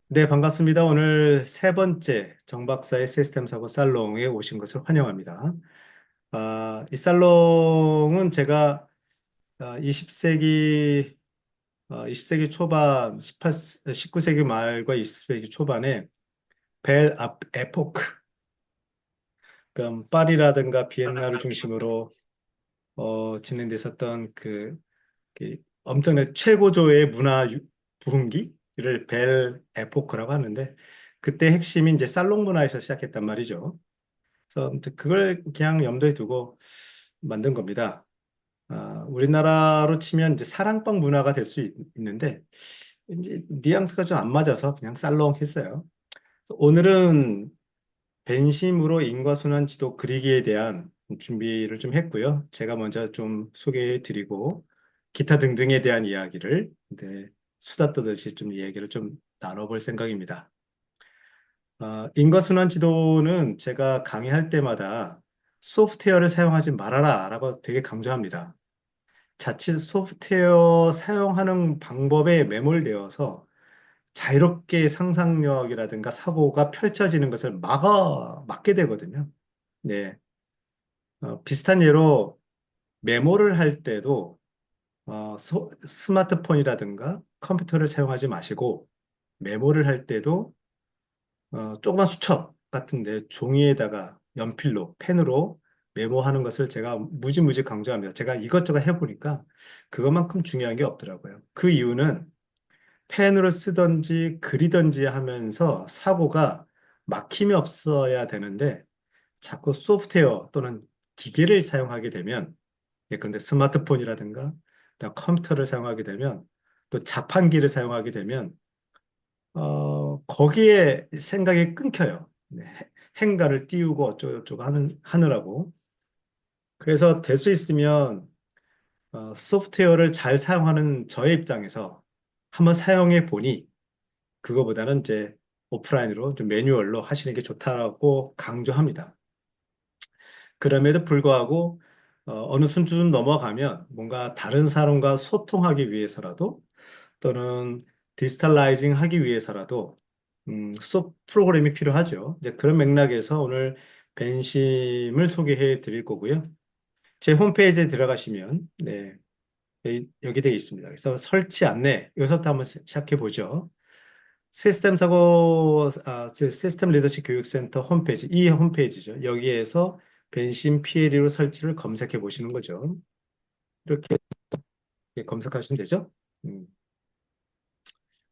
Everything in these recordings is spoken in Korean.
네, 반갑습니다. 오늘 세 번째 정 박사의 시스템 사고 살롱에 오신 것을 환영합니다. 이 살롱은 제가 20세기, 20세기 초반, 19세기 말과 20세기 초반에 에포크, 그럼 파리라든가 비엔나를 중심으로 진행됐었던 그 엄청난 최고조의 부흥기를 벨 에포크라고 하는데 그때 핵심이 이제 살롱 문화에서 시작했단 말이죠. 그래서 아무튼 그걸 그냥 염두에 두고 만든 겁니다. 우리나라로 치면 이제 사랑방 문화가 될 수 있는데 이제 뉘앙스가 좀 안 맞아서 그냥 살롱 했어요. 그래서 오늘은 벤심으로 인과순환 지도 그리기에 대한 준비를 좀 했고요. 제가 먼저 좀 소개해 드리고 기타 등등에 대한 이야기를 수다 떠듯이 좀 이야기를 좀 나눠볼 생각입니다. 인과순환 지도는 제가 강의할 때마다 소프트웨어를 사용하지 말아라 라고 되게 강조합니다. 자칫 소프트웨어 사용하는 방법에 매몰되어서 자유롭게 상상력이라든가 사고가 펼쳐지는 것을 막게 되거든요. 네. 비슷한 예로 메모를 할 때도 스마트폰이라든가 컴퓨터를 사용하지 마시고 메모를 할 때도 조그만 수첩 같은데 종이에다가 연필로, 펜으로 메모하는 것을 제가 무지무지 강조합니다. 제가 이것저것 해보니까 그것만큼 중요한 게 없더라고요. 그 이유는 펜으로 쓰던지 그리던지 하면서 사고가 막힘이 없어야 되는데 자꾸 소프트웨어 또는 기계를 사용하게 되면 예컨대 스마트폰이라든가 또 컴퓨터를 사용하게 되면 또 자판기를 사용하게 되면 거기에 생각이 끊겨요. 네, 행가를 띄우고 어쩌고저쩌고 하느라고. 그래서 될 수 있으면 소프트웨어를 잘 사용하는 저의 입장에서 한번 사용해 보니 그거보다는 이제 오프라인으로 좀 매뉴얼로 하시는 게 좋다고 강조합니다. 그럼에도 불구하고 어느 수준 넘어가면 뭔가 다른 사람과 소통하기 위해서라도 또는 디지털라이징 하기 위해서라도 수업 프로그램이 필요하죠. 이제 그런 맥락에서 오늘 벤심을 소개해 드릴 거고요. 제 홈페이지에 들어가시면 여기 되어 있습니다. 그래서 설치 안내 여기서부터 한번 시작해 보죠. 시스템 리더십 교육센터 홈페이지, 이 홈페이지죠. 여기에서 벤심 PLE로 설치를 검색해 보시는 거죠. 이렇게 검색하시면 되죠. 음,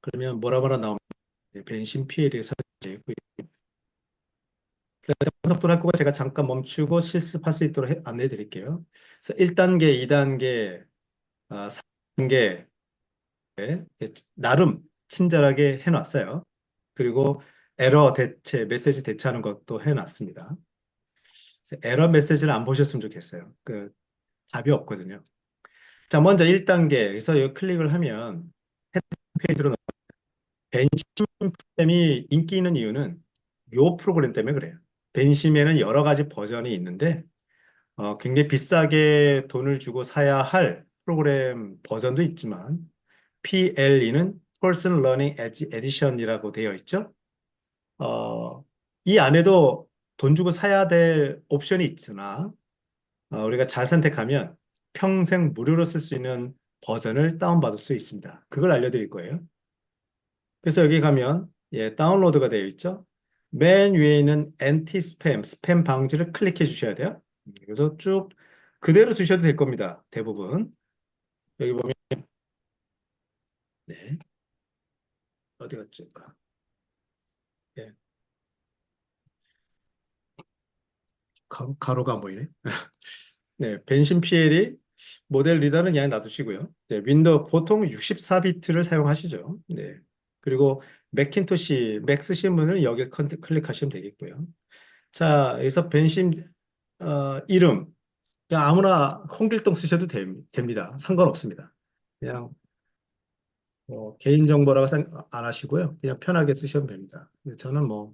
그러면 뭐라 나오면 벤심 PLE 설치했고요. 속도를 할 거고 제가 잠깐 멈추고 실습할 수 있도록 안내해 드릴게요. 그래서 1단계, 2단계, 3단계 나름 친절하게 해놨어요. 그리고 에러 대체, 메시지 대체하는 것도 해놨습니다. 그래서 에러 메시지를 안 보셨으면 좋겠어요. 답이 없거든요. 자, 먼저 1단계에서 여기 클릭을 하면 페이지로 벤심이 인기 있는 이유는 이 프로그램 때문에 그래요. 벤심에는 여러 가지 버전이 있는데 굉장히 비싸게 돈을 주고 사야 할 프로그램 버전도 있지만 PLE는 Person Learning Edition이라고 되어 있죠. 어, 이 안에도 돈 주고 사야 될 옵션이 있으나 우리가 잘 선택하면 평생 무료로 쓸 수 있는 버전을 다운받을 수 있습니다. 그걸 알려드릴 거예요. 그래서 여기 가면 다운로드가 되어 있죠. 맨 위에 있는 엔티 스팸 방지를 클릭해 주셔야 돼요. 그래서 쭉 그대로 두셔도 될 겁니다. 대부분. 여기 보면 네, 어디 갔지? 예, 가로가 안 보이네. 네, 벤신 PL이 모델 리더는 그냥 놔두시고요. 네, 윈도우 보통 64비트를 사용하시죠. 네. 그리고 맥킨토시, 맥 쓰신 분은 여기 클릭하시면 되겠고요. 자, 여기서 벤신 이름 그냥 아무나 홍길동 쓰셔도 됩니다. 상관없습니다. 그냥 개인정보라고 생각 안 하시고요. 그냥 편하게 쓰셔도 됩니다. 저는 뭐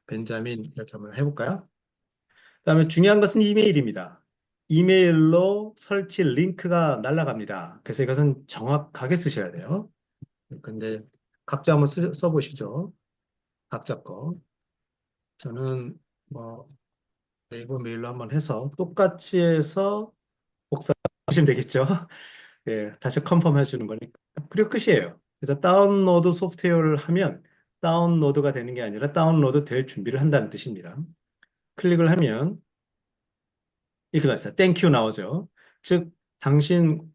벤자민 이렇게 한번 해볼까요? 그다음에 중요한 것은 이메일입니다. 이메일로 설치 링크가 날아갑니다. 그래서 이것은 정확하게 쓰셔야 돼요. 근데 각자 한번 써보시죠. 각자 거. 저는 뭐 네이버 메일로 한번 해서 똑같이 해서 복사하시면 되겠죠. 예, 다시 컨펌 해주는 거니까. 그리고 끝이에요. 그래서 다운로드 소프트웨어를 하면 다운로드가 되는 게 아니라 다운로드 될 준비를 한다는 뜻입니다. 클릭을 하면 이렇게 나왔어요. 땡큐 나오죠. 즉, 당신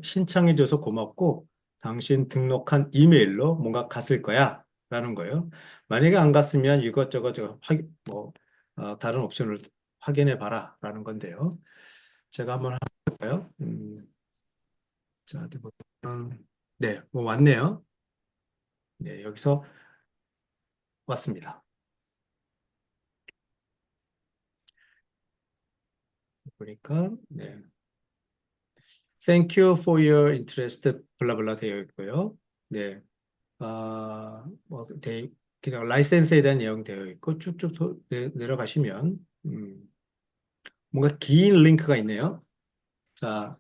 신청해줘서 고맙고 당신 등록한 이메일로 뭔가 갔을 거야 라는 거예요. 만약에 안 갔으면 이것저것 다른 옵션을 확인해 봐라 라는 건데요. 제가 한번 해볼까요? 자, 어디 보면 네, 뭐 왔네요. 네, 여기서 왔습니다. 보니까 네. Thank you for your interest 블라블라 되어 있고요. 네. 그냥 라이센스에 대한 내용 되어 있고 쭉쭉 내려가시면 뭔가 긴 링크가 있네요. 자,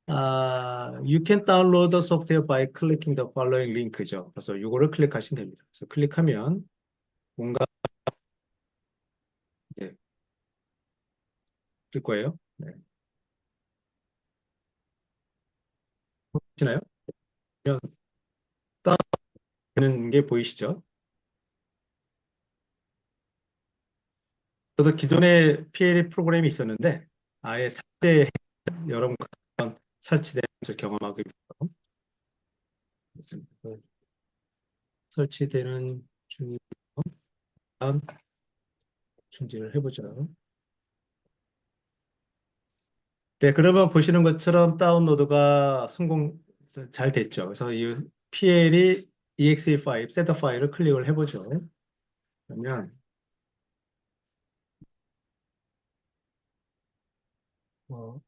you can download the software by clicking the following link죠. 그래서 이거를 클릭하시면 됩니다. 그래서 클릭하면 뭔가 네, 뜰 거예요. 네. 보시나요? 다운되는 게 보이시죠? 저도 기존에 PLE 프로그램이 있었는데 아예 삭제 여러분과 설치된 것을 경험하고 있습니다. 설치되는 중이면 중지를 해보죠. 네, 그러면 보시는 것처럼 다운로드가 성공 잘 됐죠. 그래서 이 PL이 exe5, 셋업 파일을 클릭을 해보죠. 그러면 어,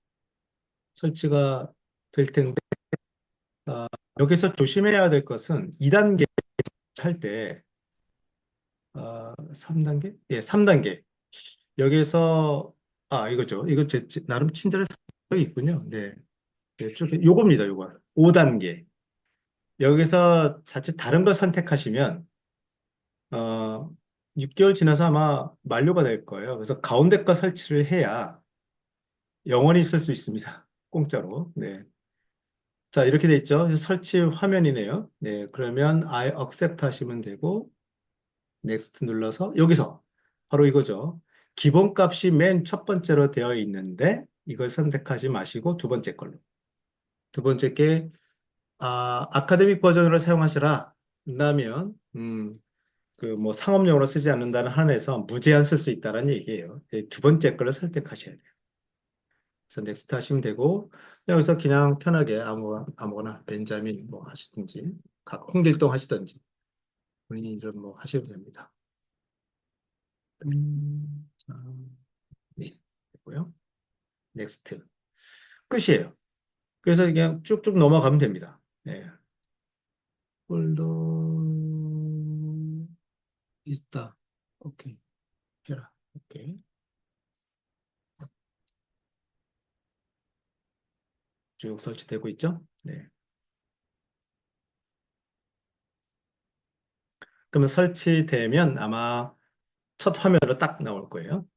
설치가 될 텐데 여기서 조심해야 될 것은 2단계 할 때 3단계? 예, 3단계. 여기서 이거죠. 이거 나름 친절해서 있군요. 네. 네, 쭉 요겁니다. 요거. 5단계. 여기서 자칫 다른 걸 선택하시면 어, 6개월 지나서 아마 만료가 될 거예요. 그래서 가운데 거 설치를 해야 영원히 쓸 수 있습니다. 공짜로. 네. 자, 이렇게 돼 있죠. 그래서 설치 화면이네요. 네. 그러면 I accept 하시면 되고 next 눌러서 여기서 바로 이거죠. 기본값이 맨 첫 번째로 되어 있는데 이걸 선택하지 마시고 두 번째 걸로. 두 번째 게 아카데믹 버전으로 사용하시라. 한다면 그 뭐 상업용으로 쓰지 않는다는 한에서 무제한 쓸 수 있다는 얘기예요. 두 번째 거를 선택하셔야 돼요. 그래서 넥스트 하시면 되고 여기서 그냥 편하게 아무거나 벤자민 뭐 하시든지 홍길동 하시든지 본인이 이름 뭐 하셔도 됩니다. 자, 네, 됐고요. 넥스트 끝이에요. 그래서 그냥 쭉쭉 넘어가면 됩니다. 네. 폴더 있다. 오케이. 해라. 오케이. 쭉 설치되고 있죠? 네. 그러면 설치되면 아마 첫 화면으로 딱 나올 거예요.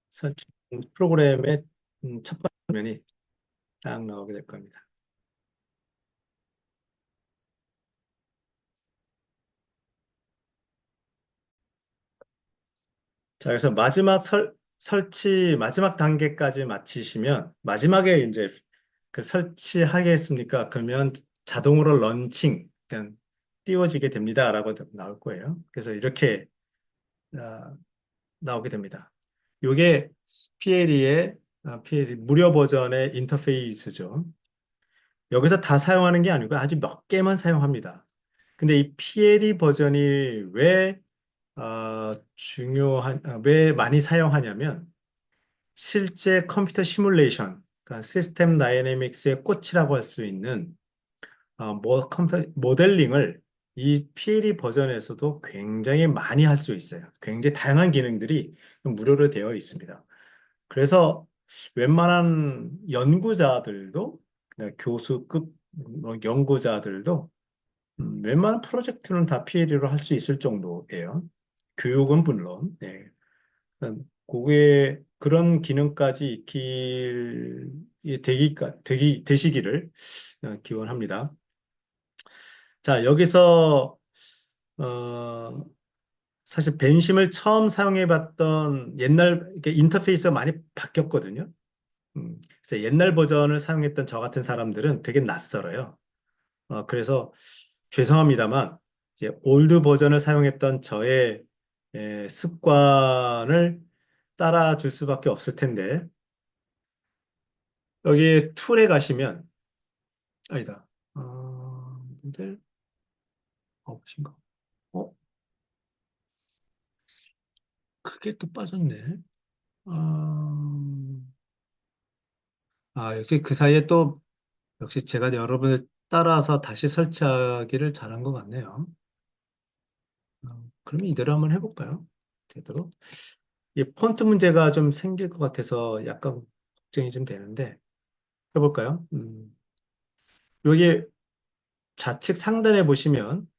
설치 프로그램의 첫 번째 화면이 딱 나오게 될 겁니다. 자, 그래서 마지막 단계까지 마치시면 마지막에 이제 그 설치하겠습니까? 그러면 자동으로 런칭, 그냥 띄워지게 됩니다라고 나올 거예요. 그래서 이렇게 아, 나오게 됩니다. 이게 PLE의 무료 버전의 인터페이스죠. 여기서 다 사용하는 게 아니고 아주 몇 개만 사용합니다. 근데 이 PLE 버전이 왜 많이 사용하냐면 실제 컴퓨터 시뮬레이션, 그러니까 시스템 다이내믹스의 꽃이라고 할 수 있는 컴퓨터 모델링을 이 PLE 버전에서도 굉장히 많이 할 수 있어요. 굉장히 다양한 기능들이 무료로 되어 있습니다. 그래서 웬만한 연구자들도 그냥 교수급 뭐 연구자들도 웬만한 프로젝트는 다 PLE로 할 수 있을 정도예요. 교육은 물론. 네. 그런 기능까지 되시기를 기원합니다. 자, 여기서, 어, 사실 벤심을 처음 사용해봤던 이렇게 인터페이스가 많이 바뀌었거든요. 그래서 옛날 버전을 사용했던 저 같은 사람들은 되게 낯설어요. 그래서 죄송합니다만, 이제 올드 버전을 사용했던 저의 습관을 따라줄 수밖에 없을 텐데, 여기 툴에 가시면, 아니다, 모델, 없으신가? 어, 그게 또 빠졌네. 역시 그 사이에 또, 역시 제가 여러분을 따라서 다시 설치하기를 잘한 것 같네요. 그러면 이대로 한번 해볼까요? 되도록. 이 폰트 문제가 좀 생길 것 같아서 약간 걱정이 좀 되는데, 해볼까요? 여기 좌측 상단에 보시면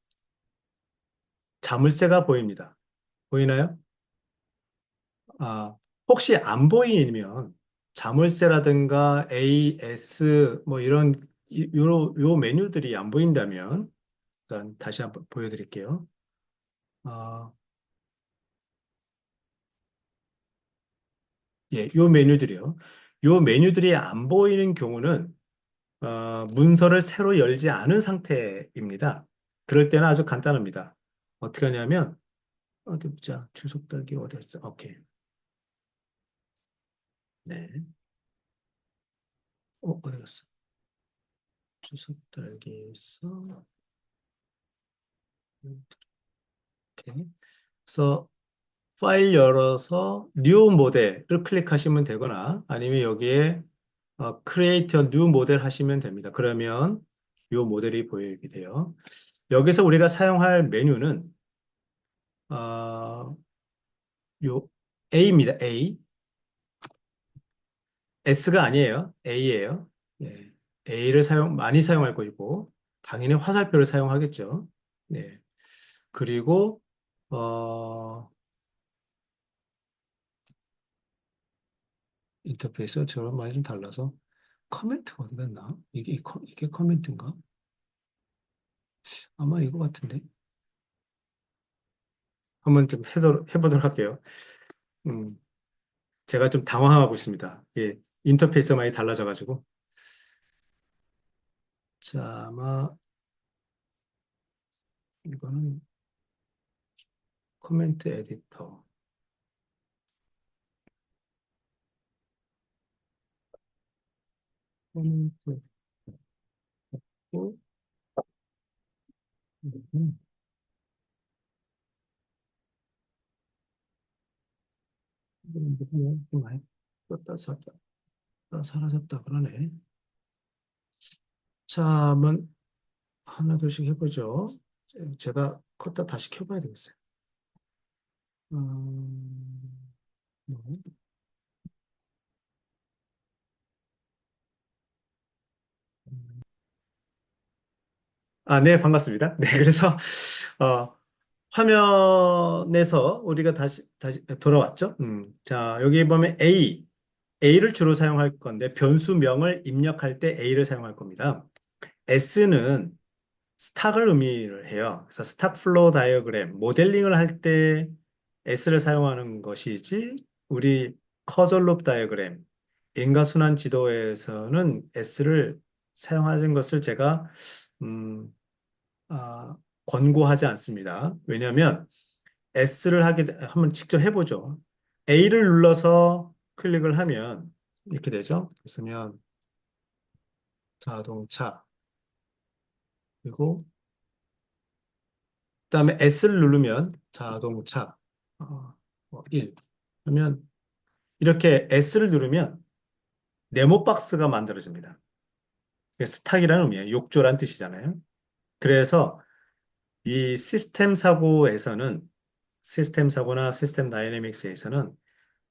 자물쇠가 보입니다. 보이나요? 아, 혹시 안 보이면 자물쇠라든가 AS 뭐 이런 요 메뉴들이 안 보인다면 일단 다시 한번 보여드릴게요. 아, 예, 요 메뉴들이요. 요 메뉴들이 안 보이는 경우는 문서를 새로 열지 않은 상태입니다. 그럴 때는 아주 간단합니다. 어떻게 하냐면 어디 보자. 주석 달기 어디 있어? 오케이. 네. 어디 갔어? 주석 달기에서 오케이. 그래서 파일 열어서 뉴 모델을 클릭하시면 되거나 아니면 여기에 Create a New 모델 하시면 됩니다. 그러면 이 모델이 보이게 돼요. 여기서 우리가 사용할 메뉴는 어, 요 A입니다. A. S가 아니에요. A예요. 네. A를 많이 사용할 것이고 당연히 화살표를 사용하겠죠. 네. 그리고 어, 인터페이스가 저랑 많이 좀 달라서 커멘트가 어디 갔나? 이게 커멘트인가? 아마 이거 같은데. 한번 좀 해보도록 할게요. 음, 제가 좀 당황하고 있습니다. 예, 인터페이스가 많이 달라져가지고. 자, 아마 이거는 코멘트 에디터. 코멘트 에디터. 음, 좀 많이 떴다 사라졌다 그러네. 자, 한번 하나 둘씩 해보죠. 제가 껐다 다시 켜봐야 되겠어요. 음, 뭐. 네, 반갑습니다. 네, 그래서, 어, 화면에서 우리가 다시 돌아왔죠? 자, 여기 보면 A를 주로 사용할 건데, 변수명을 입력할 때 A를 사용할 겁니다. S는 스탁을 의미를 해요. 그래서 스탁 플로우 다이어그램, 모델링을 할 때 S를 사용하는 것이지, 우리 커저 룹 다이어그램, 인과순환 지도에서는 S를 사용하는 것을 제가, 음, 아, 권고하지 않습니다. 왜냐하면 S를 한번 직접 해보죠. A를 눌러서 클릭을 하면 이렇게 되죠. 그러면 자동차 그리고 그다음에 S를 누르면 자동차 1 하면 이렇게 S를 누르면 네모 박스가 만들어집니다. 이게 스탁이라는 의미예요. 욕조란 뜻이잖아요. 그래서 이 시스템 사고나 시스템 다이내믹스에서는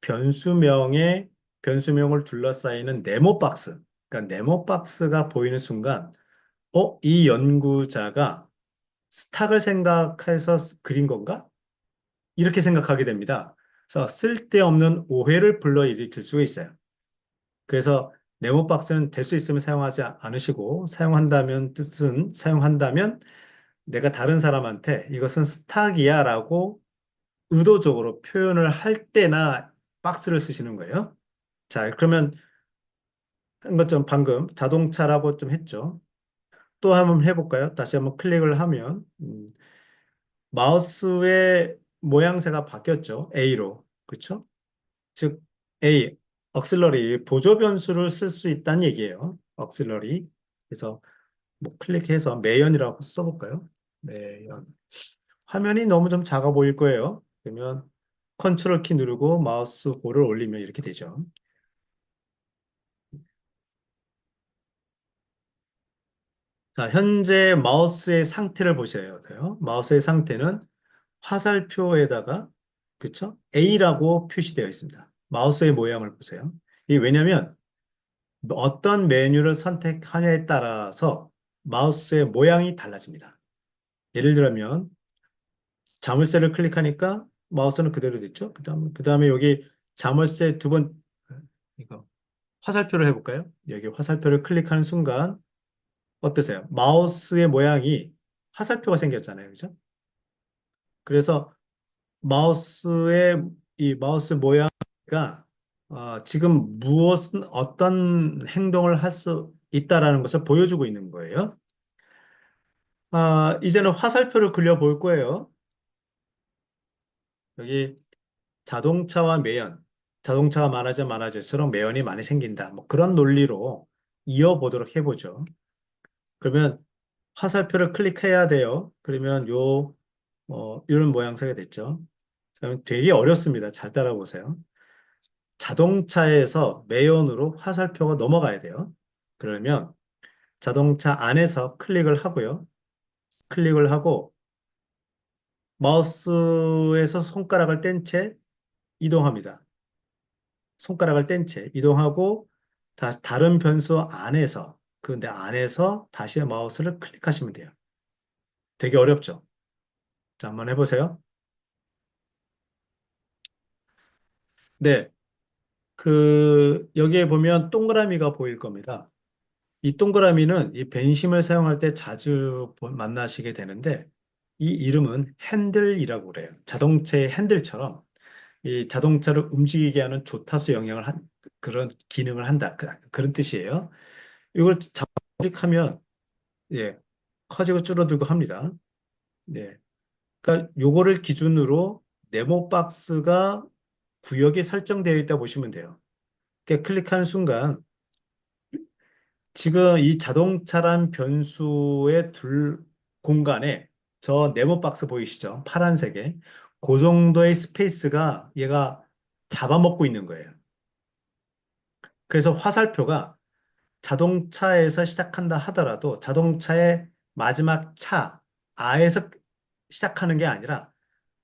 변수명에 변수명을 둘러싸이는 네모 박스, 그러니까 네모 박스가 보이는 순간 이 연구자가 스탁을 생각해서 그린 건가? 이렇게 생각하게 됩니다. 그래서 쓸데없는 오해를 불러일으킬 수가 있어요. 그래서 네모박스는 될 수 있으면 사용하지 않으시고 사용한다면 뜻은 사용한다면 내가 다른 사람한테 이것은 스탁이야 라고 의도적으로 표현을 할 때나 박스를 쓰시는 거예요. 자, 그러면 한 것 좀 방금 자동차라고 좀 했죠. 또 한번 해볼까요? 다시 한번 클릭을 하면 마우스의 모양새가 바뀌었죠. A로. 그렇죠? 즉 A, 억슬러리 보조 변수를 쓸 수 있다는 얘기예요. 억슬러리. 그래서 뭐 클릭해서 매연이라고 써볼까요? 매연. 화면이 너무 좀 작아 보일 거예요. 그러면 컨트롤 키 누르고 마우스 볼을 올리면 이렇게 되죠. 자, 현재 마우스의 상태를 보셔야 돼요. 마우스의 상태는 화살표에다가 그쵸? A라고 표시되어 있습니다. 마우스의 모양을 보세요. 이게 왜냐면 어떤 메뉴를 선택하냐에 따라서 마우스의 모양이 달라집니다. 예를 들면 자물쇠를 클릭하니까 마우스는 그대로 됐죠. 그다음에 여기 자물쇠 두 번 이거 화살표를 해볼까요? 여기 화살표를 클릭하는 순간 어떠세요? 마우스의 모양이 화살표가 생겼잖아요. 그죠? 그래서 마우스의 이 마우스 모양가 지금 무엇은 어떤 행동을 할 수 있다라는 것을 보여주고 있는 거예요. 이제는 화살표를 그려볼 거예요. 여기 자동차와 매연, 자동차가 많아져 많아질수록 매연이 많이 생긴다. 뭐 그런 논리로 이어보도록 해보죠. 그러면 화살표를 클릭해야 돼요. 그러면 이런 모양새가 됐죠. 그러면 되게 어렵습니다. 잘 따라보세요. 자동차에서 매연으로 화살표가 넘어가야 돼요. 그러면 자동차 안에서 클릭을 하고요. 클릭을 하고 마우스에서 손가락을 뗀 채 이동합니다. 손가락을 뗀 채 이동하고 다시 다른 변수 안에서 근데 안에서 다시 마우스를 클릭하시면 돼요. 되게 어렵죠? 자, 한번 해보세요. 네, 여기에 보면 동그라미가 보일 겁니다. 이 동그라미는 이 벤심을 사용할 때 자주 만나시게 되는데 이 이름은 핸들이라고 그래요. 자동차의 핸들처럼 이 자동차를 움직이게 하는 조타수 영향을 그런 기능을 한다. 그런 뜻이에요. 이걸 클릭하면 예, 커지고 줄어들고 합니다. 네. 그러니까 요거를 기준으로 네모 박스가 구역이 설정되어 있다 보시면 돼요. 그러니까 클릭하는 순간 지금 이 자동차란 변수의 둘 공간에 저 네모 박스 보이시죠? 파란색에 그 정도의 스페이스가 얘가 잡아먹고 있는 거예요. 그래서 화살표가 자동차에서 시작한다 하더라도 자동차의 마지막 차, 아에서 시작하는 게 아니라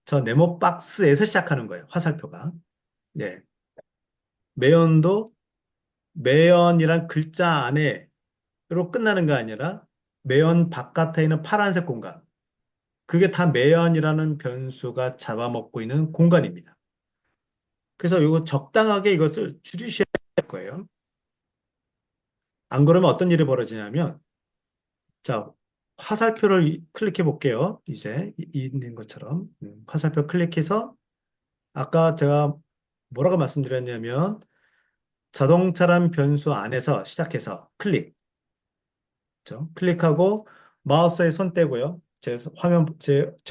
저 네모 박스에서 시작하는 거예요. 화살표가. 예. 매연도 매연이란 글자 안에로 끝나는 게 아니라 매연 바깥에 있는 파란색 공간. 그게 다 매연이라는 변수가 잡아먹고 있는 공간입니다. 그래서 이거 적당하게 이것을 줄이셔야 할 거예요. 안 그러면 어떤 일이 벌어지냐면, 자, 화살표를 클릭해 볼게요. 이제 있는 것처럼. 화살표 클릭해서 아까 제가 뭐라고 말씀드렸냐면, 자동차란 변수 안에서 시작해서 그죠? 클릭하고 마우스에 손 떼고요. 제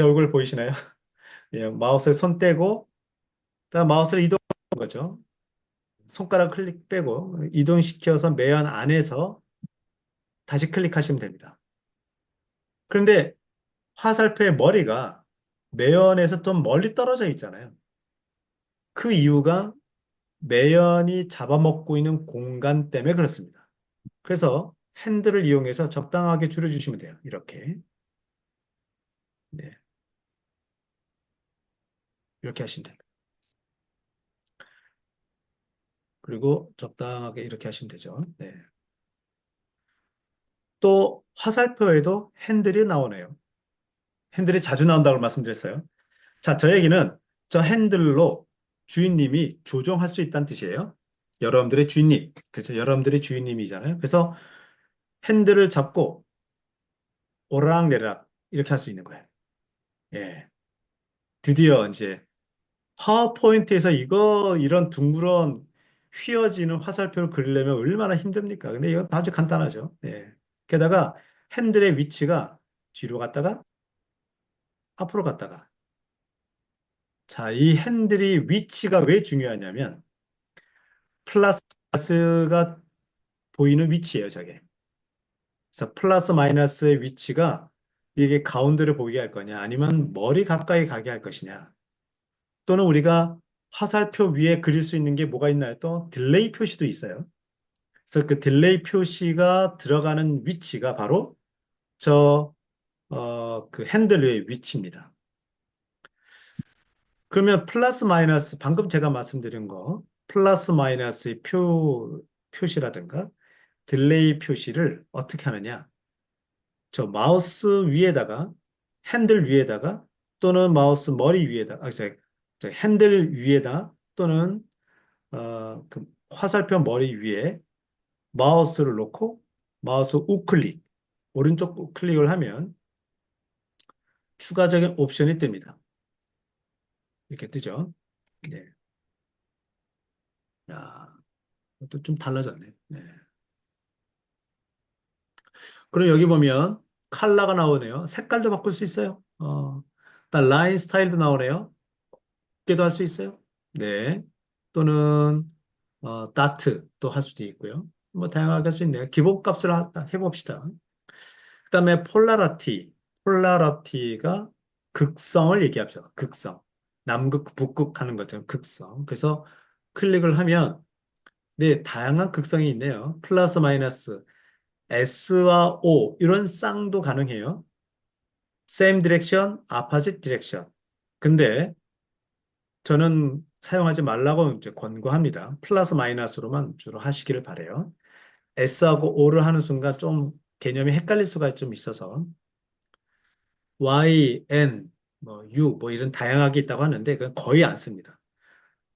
얼굴 보이시나요? 예, 마우스에 손 떼고, 그다음 마우스를 이동하는 거죠. 손가락 클릭 빼고 이동시켜서 매연 안에서 다시 클릭하시면 됩니다. 그런데 화살표의 머리가 매연에서 좀 멀리 떨어져 있잖아요. 그 이유가 매연이 잡아먹고 있는 공간 때문에 그렇습니다. 그래서 핸들을 이용해서 적당하게 줄여주시면 돼요. 이렇게. 네, 이렇게 하시면 됩니다. 그리고 적당하게 이렇게 하시면 되죠. 네. 또 화살표에도 핸들이 나오네요. 핸들이 자주 나온다고 말씀드렸어요. 자, 저 얘기는 저 핸들로 주인님이 조종할 수 있다는 뜻이에요. 여러분들의 주인님. 그렇죠. 여러분들의 주인님이잖아요. 그래서 핸들을 잡고 오르락내리락 이렇게 할 수 있는 거예요. 예. 드디어 이제 파워포인트에서 이런 둥그런 휘어지는 화살표를 그리려면 얼마나 힘듭니까? 근데 이건 아주 간단하죠. 예. 게다가 핸들의 위치가 뒤로 갔다가 앞으로 갔다가. 자, 이 핸들이 위치가 왜 중요하냐면 플러스가 보이는 위치예요, 저게. 그래서 플러스 마이너스의 위치가 이게 가운데를 보이게 할 거냐, 아니면 머리 가까이 가게 할 것이냐. 또는 우리가 화살표 위에 그릴 수 있는 게 뭐가 있나요? 또 딜레이 표시도 있어요. 그래서 그 딜레이 표시가 들어가는 위치가 바로 그 핸들의 위치입니다. 그러면 플러스 마이너스, 방금 제가 말씀드린 거, 플러스 마이너스의 표시라든가 딜레이 표시를 어떻게 하느냐. 저 마우스 위에다가, 핸들 위에다가, 또는 마우스 머리 위에다가, 저 핸들 위에다, 또는, 그 화살표 머리 위에 마우스를 놓고, 마우스 우클릭, 오른쪽 우클릭을 하면 추가적인 옵션이 뜹니다. 이렇게 뜨죠. 네. 야, 이것도 좀 달라졌네. 네. 그럼 여기 보면 컬러가 나오네요. 색깔도 바꿀 수 있어요. 일단 라인 스타일도 나오네요. 곱게도 할 수 있어요. 네. 또는 다트도 할 수도 있고요. 뭐 다양하게 할 수 있네요. 기본값을 해봅시다. 그다음에 폴라리티. 폴라리티가 극성을 얘기합니다. 극성. 남극, 북극 하는 것처럼 극성. 그래서 클릭을 하면 네, 다양한 극성이 있네요. 플러스 마이너스 S와 O 이런 쌍도 가능해요. same direction, opposite direction. 근데 저는 사용하지 말라고 이제 권고합니다. 플러스 마이너스로만 주로 하시기를 바래요. S하고 O를 하는 순간 좀 개념이 헷갈릴 수가 좀 있어서 Y, N, U 이런 다양하게 있다고 하는데 그건 거의 안 씁니다.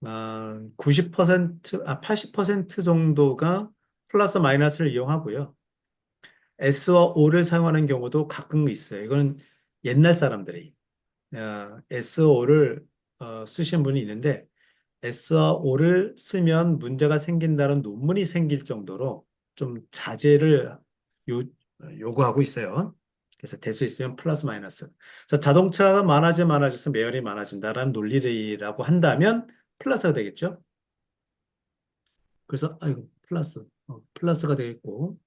80% 정도가 플러스 마이너스를 이용하고요. S와 O를 사용하는 경우도 가끔 있어요. 이건 옛날 사람들이 SO를 쓰신 분이 있는데 S와 O를 쓰면 문제가 생긴다는 논문이 생길 정도로 좀 자제를 요, 요구하고 있어요. 그래서 될 수 있으면 플러스 마이너스. 그래서 자동차가 많아질수록 매연이 많아진다라는 논리라고 한다면 플러스가 되겠죠. 그래서 아이고 플러스가 되겠고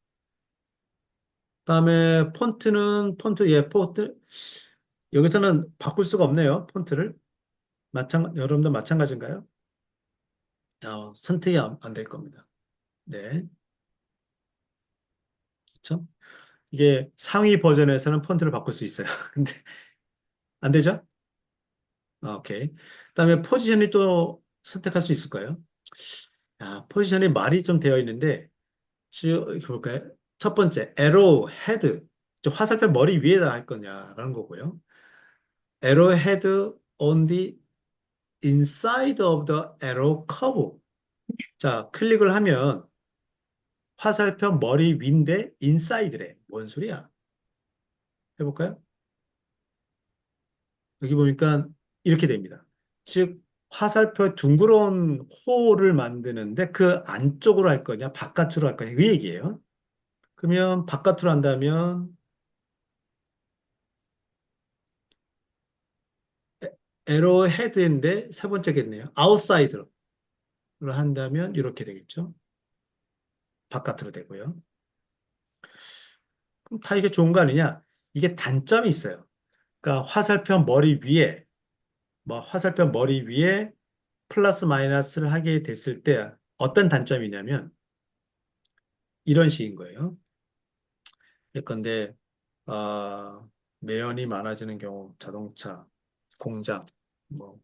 그다음에 폰트 여기서는 바꿀 수가 없네요. 폰트를 여러분도 마찬가지인가요? 선택이 안 될 겁니다. 네, 그렇죠? 이게 상위 버전에서는 폰트를 바꿀 수 있어요. 근데 안 되죠? 오케이. 그다음에 포지션이 또 선택할 수 있을까요? 포지션이 말이 좀 되어 있는데 볼까요? 첫 번째, arrow head. 화살표 머리 위에다 할 거냐라는 거고요. arrow head on the inside of the arrow curve. 자, 클릭을 하면 화살표 머리 위인데 인사이드래. 뭔 소리야? 해볼까요? 여기 보니까 이렇게 됩니다. 즉, 화살표 둥그런 호를 만드는데 그 안쪽으로 할 거냐, 바깥으로 할 거냐, 그 얘기예요. 그러면 바깥으로 한다면 에러 헤드인데 세 번째겠네요. 아웃사이드로 한다면 이렇게 되겠죠. 바깥으로 되고요. 그럼 다 이게 좋은 거 아니냐? 이게 단점이 있어요. 그러니까 화살표 머리 위에 플러스 마이너스를 하게 됐을 때 어떤 단점이냐면 이런 식인 거예요. 예컨대 매연이 많아지는 경우 자동차, 공장, 뭐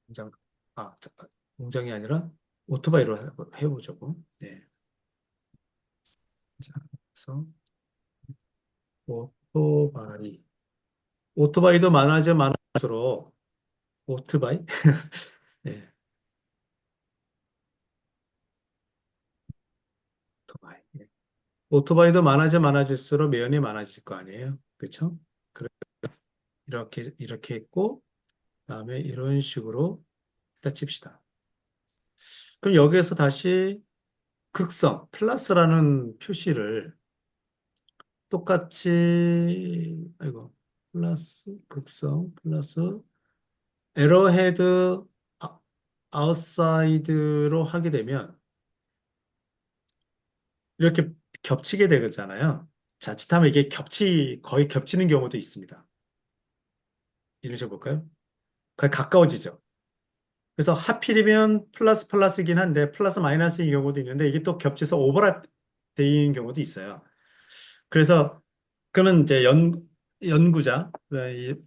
공장, 아, 공장이 아니라 오토바이로 해보자고. 네. 자, 그래서 오토바이. 오토바이도 많아져 많아질수록 오토바이? 네, 오토바이. 예. 오토바이도 많아져 많아질수록 매연이 많아질 거 아니에요. 그렇죠? 그래, 이렇게 했고 그다음에 이런 식으로 딱 칩시다. 그럼 여기에서 다시 극성 플러스라는 표시를 똑같이 아이고 플러스 극성 플러스 에러헤드 아- 아웃사이드로 하게 되면 이렇게 겹치게 되잖아요. 자칫하면 이게 거의 겹치는 경우도 있습니다. 이런 식으로 볼까요? 거의 가까워지죠. 그래서 하필이면 플러스 플러스이긴 한데 플러스 마이너스인 경우도 있는데 이게 또 겹쳐서 오버랩 되는 경우도 있어요. 그래서 그는 이제 연구자,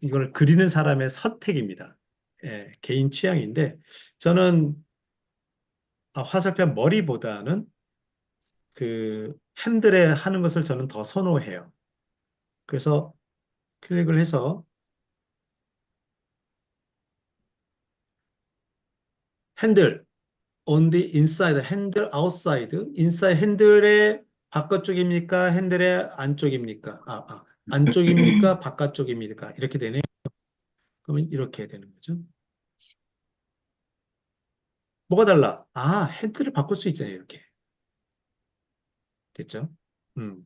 이걸 그리는 사람의 선택입니다. 예, 개인 취향인데 저는 화살표 머리보다는 그 핸들에 하는 것을 저는 더 선호해요. 그래서 클릭을 해서 핸들 on the inside, 핸들 outside, inside 핸들의 바깥쪽입니까? 핸들의 안쪽입니까? 안쪽입니까? 바깥쪽입니까? 이렇게 되네요. 그러면 이렇게 되는 거죠. 뭐가 달라? 핸들을 바꿀 수 있잖아요. 이렇게. 됐죠? 음,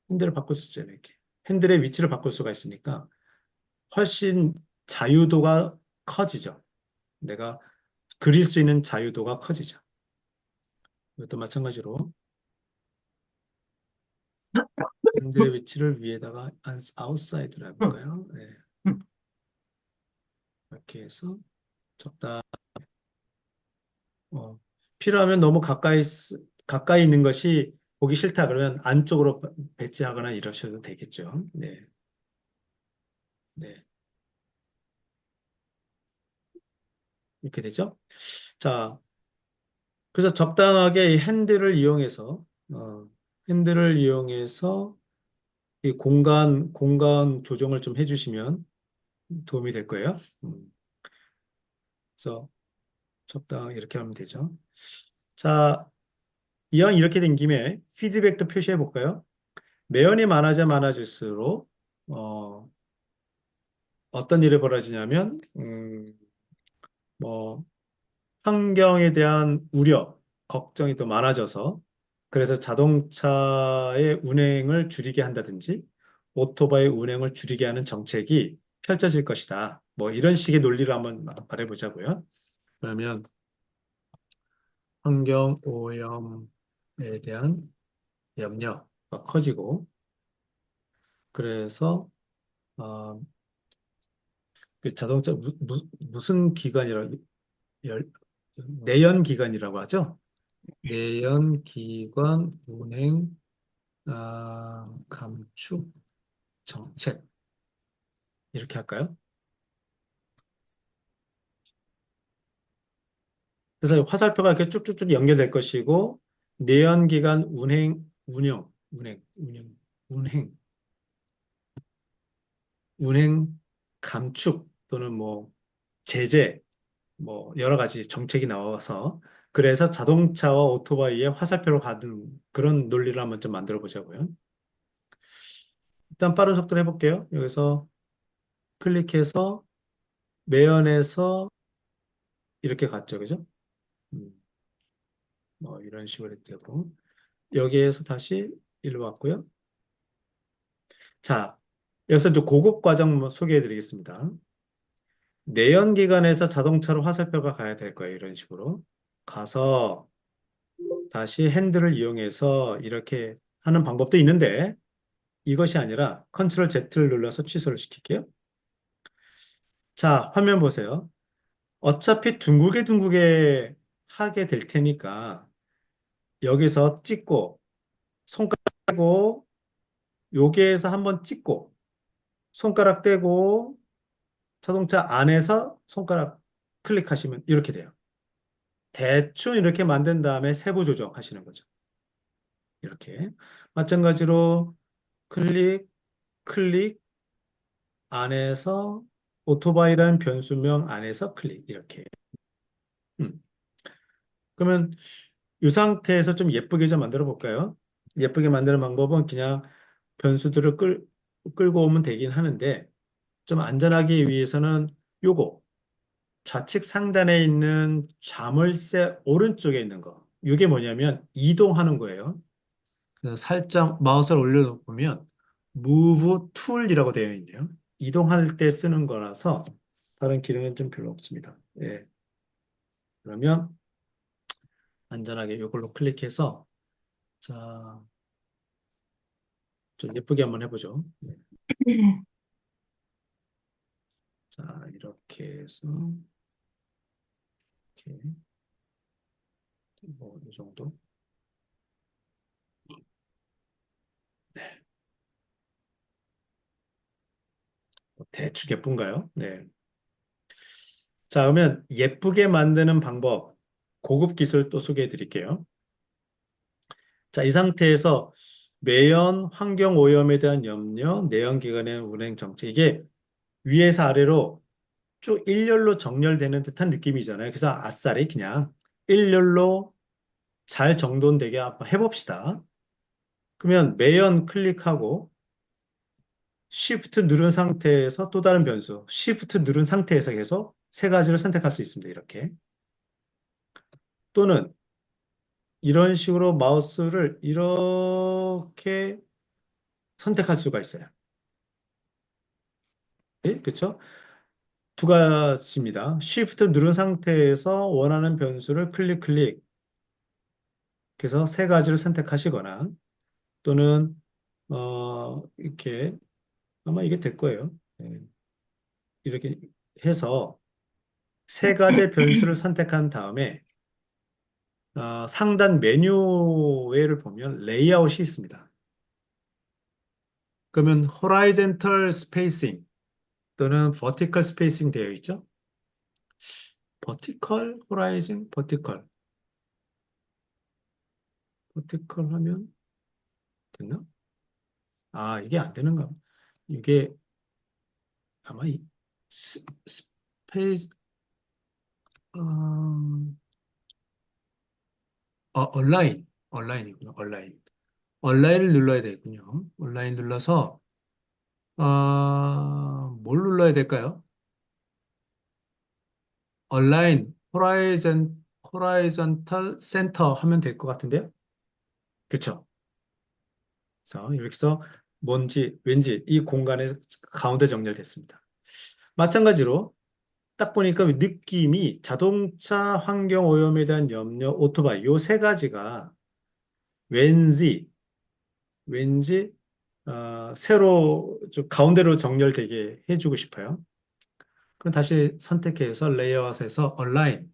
핸들을 바꿀 수 있잖아요. 이렇게. 핸들의 위치를 바꿀 수가 있으니까 훨씬 자유도가 커지죠. 내가 그릴 수 있는 자유도가 커지죠. 이것도 마찬가지로 핸들의 위치를 위에다가 아웃사이드로 해볼까요? 네, 이렇게 해서 적당, 필요하면 너무 가까이 있는 것이 보기 싫다 그러면 안쪽으로 배치하거나 이러셔도 되겠죠. 네, 네. 이렇게 되죠. 자, 그래서 적당하게 이 어, 핸들을 이용해서 이 공간 조정을 좀 해주시면 도움이 될 거예요. 그래서 적당히 이렇게 하면 되죠. 자, 이왕 이렇게 된 김에 피드백도 표시해 볼까요? 매연이 많아질수록, 어떤 일이 벌어지냐면, 뭐, 환경에 대한 우려, 걱정이 더 많아져서 그래서 자동차의 운행을 줄이게 한다든지 오토바이 운행을 줄이게 하는 정책이 펼쳐질 것이다. 뭐 이런 식의 논리를 한번 말해보자고요. 그러면 환경 오염에 대한 염려가 커지고 그래서 어, 그 자동차 무슨 기관이라 열, 내연 기관이라고 하죠. 내연 기관 운행 감축 정책 이렇게 할까요? 그래서 화살표가 이렇게 쭉쭉쭉 연결될 것이고 내연기관 운행, 운행 감축 또는 뭐 제재 뭐 여러 가지 정책이 나와서 그래서 자동차와 오토바이의 화살표로 가는 그런 논리를 한번 좀 만들어 보자고요. 일단 빠른 속도로 해볼게요. 여기서 클릭해서 매연에서 이렇게 갔죠, 그죠? 음, 뭐 이런 식으로 되고 여기에서 다시 일로 왔고요. 자, 여기서 이제 고급 과정 소개해 드리겠습니다. 내연기관에서 자동차로 화살표가 가야 될 거예요. 이런 식으로. 가서 다시 핸들을 이용해서 이렇게 하는 방법도 있는데 이것이 아니라 컨트롤 Z를 눌러서 취소를 시킬게요. 자, 화면 보세요. 어차피 둥글게 하게 될 테니까 여기서 찍고 손가락 떼고 여기에서 한번 찍고 손가락 떼고 자동차 안에서 손가락 클릭하시면 이렇게 돼요. 대충 이렇게 만든 다음에 세부 조정하시는 거죠. 이렇게. 마찬가지로 클릭, 클릭 안에서 오토바이라는 변수명 안에서 클릭 이렇게. 음. 그러면 이 상태에서 좀 예쁘게 좀 만들어 볼까요? 예쁘게 만드는 방법은 그냥 변수들을 끌고 오면 되긴 하는데 좀 안전하기 위해서는 요거 좌측 상단에 있는 자물쇠 오른쪽에 있는 거. 이게 뭐냐면 이동하는 거예요. 그래서 살짝 마우스를 올려놓으면 Move Tool이라고 되어 있네요. 이동할 때 쓰는 거라서 다른 기능은 좀 별로 없습니다. 예. 그러면 안전하게 이걸로 클릭해서 자, 좀 예쁘게 한번 해보죠. 네. 자, 이렇게 해서 이렇게 뭐 이 정도. 대충 예쁜가요? 네. 자, 그러면 예쁘게 만드는 방법, 고급 기술 또 소개해 드릴게요. 자, 이 상태에서 매연, 환경 오염에 대한 염려, 내연기관의 운행 정책. 이게 위에서 아래로 쭉 일렬로 정렬되는 듯한 느낌이잖아요. 그래서 아싸리 그냥 일렬로 잘 정돈되게 한번 해봅시다. 그러면 매연 클릭하고 Shift 누른 상태에서 또 다른 변수, Shift 누른 상태에서 계속 세 가지를 선택할 수 있습니다. 이렇게. 또는 이런 식으로 마우스를 이렇게 선택할 수가 있어요. 예? 그렇죠? 두 가지입니다. Shift 누른 상태에서 원하는 변수를 클릭. 그래서 세 가지를 선택하시거나 또는 이렇게 아마 이게 될 거예요. 예, 이렇게 해서 세 가지 변수를 선택한 다음에 상단 메뉴를 보면 레이아웃이 있습니다. 그러면 horizontal spacing 또는 vertical spacing 되어 있죠. vertical, horizon, vertical 하면 됐나? 아, 이게 안 되는가? 이게 아마 이 스페이스 온라인이군요. 온라인을 눌러야 되겠군요. 온라인 눌러서 뭘 눌러야 될까요? 온라인 호라이즌탈 센터 하면 될 것 같은데요. 그렇죠? 그래서 이렇게 해서 뭔지 왠지 이 공간에 가운데 정렬됐습니다. 마찬가지로 딱 보니까 느낌이 자동차 환경 오염에 대한 염려, 오토바이 요 세 가지가 왠지 왠지 새로 좀 가운데로 정렬되게 해주고 싶어요. 그럼 다시 선택해서 레이아웃에서 얼라인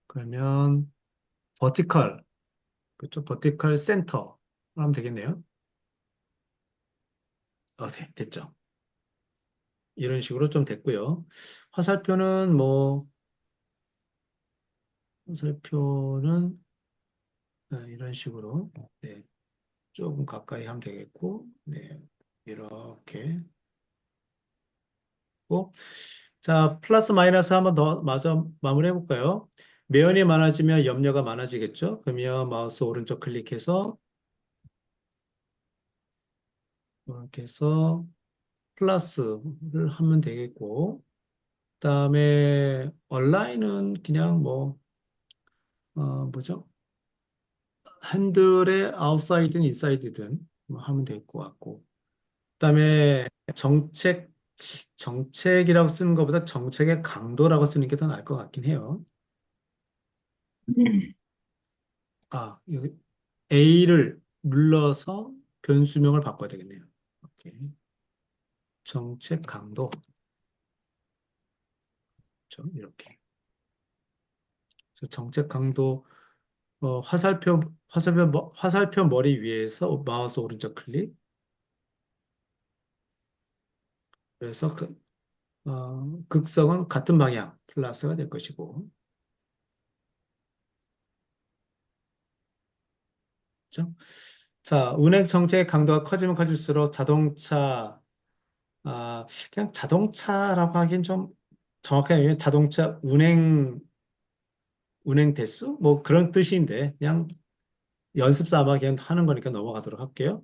그러면 버티컬 그렇죠? 버티컬 센터 하면 되겠네요. 네, 됐죠. 이런 식으로 좀 됐고요. 화살표는 뭐 화살표는 이런 식으로 네, 조금 가까이 하면 되겠고 네, 이렇게 고 자, 플러스 마이너스 한번 더 마저 마무리해 볼까요? 매연이 많아지면 염려가 많아지겠죠? 그러면 마우스 오른쪽 클릭해서 이렇게 해서 플러스를 하면 되겠고 그다음에 온라인은 그냥 뭐 뭐죠? 핸들의 아웃사이드든 인사이드든 뭐 하면 될 것 같고 그다음에 정책이라고 쓰는 것보다 정책의 강도라고 쓰는 게 더 나을 것 같긴 해요. 여기 A를 눌러서 변수명을 바꿔야 되겠네요. 오케이. 정책 강도. 그렇죠? 이렇게. 그래서 정책 강도 화살표 머리 위에서 마우스 오른쪽 클릭. 그래서 극성은 같은 방향 플러스가 될 것이고. 그죠? 자, 운행 정책의 강도가 커지면 커질수록 그냥 자동차라고 하긴 좀 정확하게 자동차 운행 대수? 뭐 그런 뜻인데, 그냥 연습 삼아 그냥 하는 거니까 넘어가도록 할게요.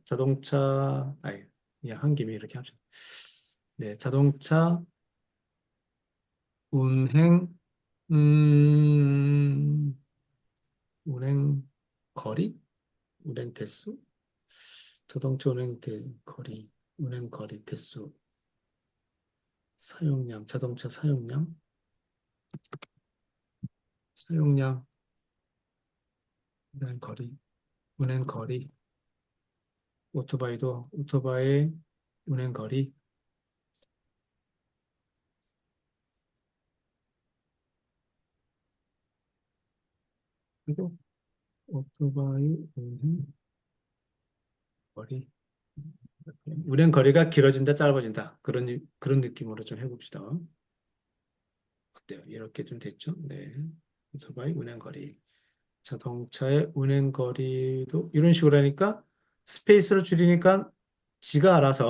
그냥 한 김에 이렇게 합시다. 네, 자동차 운행, 음, 운행 거리? 운행 대수? 자동차 운행 거리 대수, 사용량, 자동차 사용량, 운행 거리, 운행 거리, 오토바이 운행 거리, 그리고 오토바이 거리, 운행 거리가 길어진다, 짧아진다. 그런 느낌으로 좀 해봅시다. 어때요? 이렇게 좀 됐죠? 네. 오토바이 운행 거리. 자동차의 운행 거리도 이런 식으로 하니까 스페이스를 줄이니까 지가 알아서,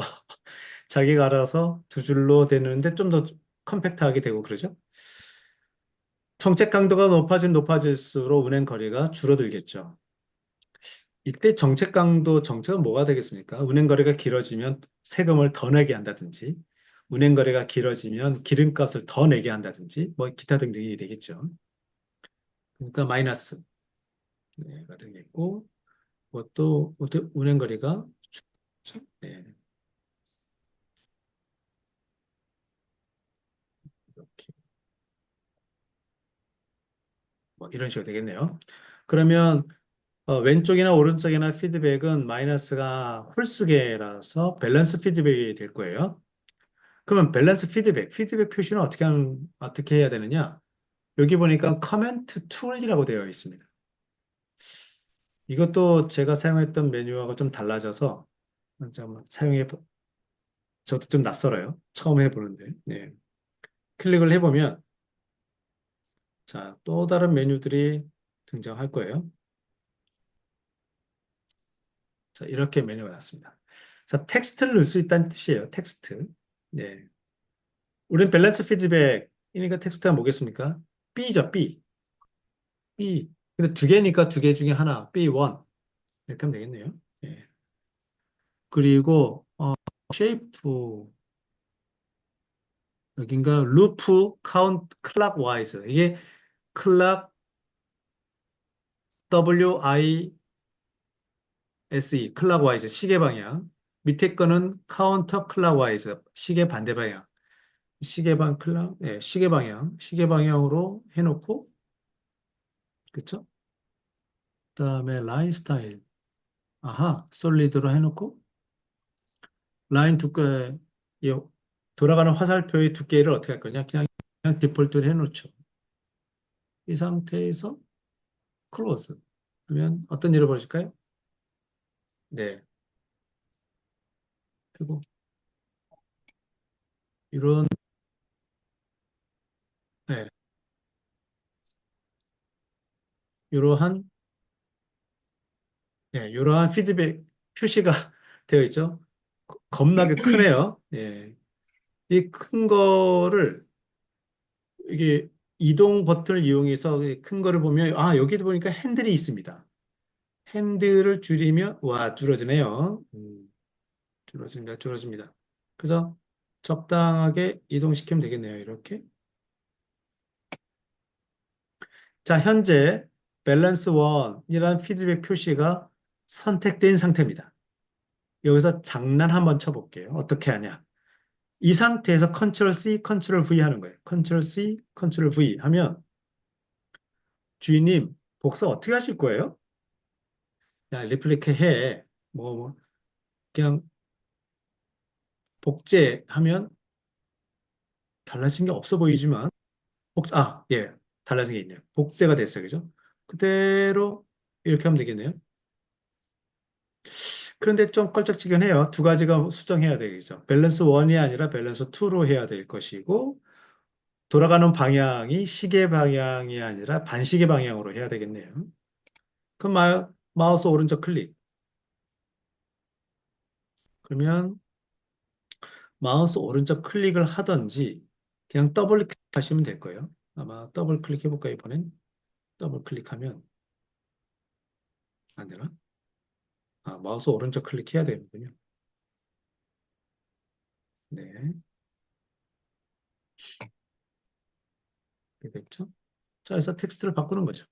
자기가 알아서 두 줄로 되는데 좀 더 컴팩트하게 되고 그러죠? 정책 강도가 높아질수록 운행 거리가 줄어들겠죠. 이때 정책은 뭐가 되겠습니까? 운행 거리가 길어지면 세금을 더 내게 한다든지, 운행 거리가 길어지면 기름값을 더 내게 한다든지, 뭐 기타 등등이 되겠죠. 그러니까 마이너스가 되겠고, 그것도 운행 거리가 줄죠. 네, 이렇게 뭐 이런 식으로 되겠네요. 그러면 왼쪽이나 오른쪽이나 피드백은 마이너스가 홀수계라서 밸런스 피드백이 될 거예요. 그러면 밸런스 피드백 표시는 어떻게 해야 되느냐? 여기 보니까 커멘트 툴이라고 되어 있습니다. 이것도 제가 사용했던 메뉴하고 좀 달라져서 한번 저도 좀 낯설어요. 처음 해보는데. 네. 클릭을 해보면, 자, 또 다른 메뉴들이 등장할 거예요. 자, 이렇게 메뉴가 났습니다. 자, 텍스트를 넣을 수 있다는 뜻이에요. 텍스트. 네. 우린 밸런스 피드백이니까 텍스트가 뭐겠습니까? B죠, B. B. 근데 두 개니까 두 개 중에 하나, B1. 이렇게 하면 되겠네요. 예. 그리고, 쉐이프, 여긴가, 루프, 카운트, 클락 와이즈. 이게 클락, WISE, 클락 와이즈, 시계 방향. 밑에 거는 카운터 클락 와이즈, 시계 반대 방향. 시계 방향으로 해놓고, 그쵸? 그다음에 라인 스타일. 아하, 솔리드로 해놓고, 라인 두께, 이 돌아가는 화살표의 두께를 어떻게 할 거냐? 그냥 디폴트로 해놓죠. 이 상태에서 클로즈 하면 어떤 일을 벌일까요? 네. 그리고 이런, 네, 이러한, 이러한 피드백 표시가 되어 있죠. 겁나게 크네요. 예. 이 큰 거를, 이게 이동 버튼을 이용해서 큰 거를 보면, 여기도 보니까 핸들이 있습니다. 핸들을 줄이면, 와, 줄어지네요. 줄어집니다. 그래서 적당하게 이동시키면 되겠네요. 이렇게. 자, 현재 밸런스 1이라는 피드백 표시가 선택된 상태입니다. 여기서 장난 한번 쳐볼게요. 어떻게 하냐? 이 상태에서 컨트롤 C, 컨트롤 V 하는 거예요. 컨트롤 C, 컨트롤 V 하면 주인님 복사 어떻게 하실 거예요? 야, 리플리케 해. 그냥 복제하면 달라진 게 없어 보이지만 예, 달라진 게 있네요. 복제가 됐어요. 그죠? 그대로 이렇게 하면 되겠네요. 그런데 좀 껄쩍지근해요. 두 가지가 수정해야 되겠죠. 밸런스 1이 아니라 밸런스 2로 해야 될 것이고, 돌아가는 방향이 시계 방향이 아니라 반시계 방향으로 해야 되겠네요. 그럼 마우스 오른쪽 클릭. 그러면 마우스 오른쪽 클릭을 하든지 그냥 더블 클릭하시면 될 거예요. 아마 더블 클릭해 볼까요, 이번엔? 더블 클릭하면 안 되나? 아, 마우스 오른쪽 클릭해야 되는군요. 네, 이렇게 됐죠? 자, 그래서 텍스트를 바꾸는 거죠.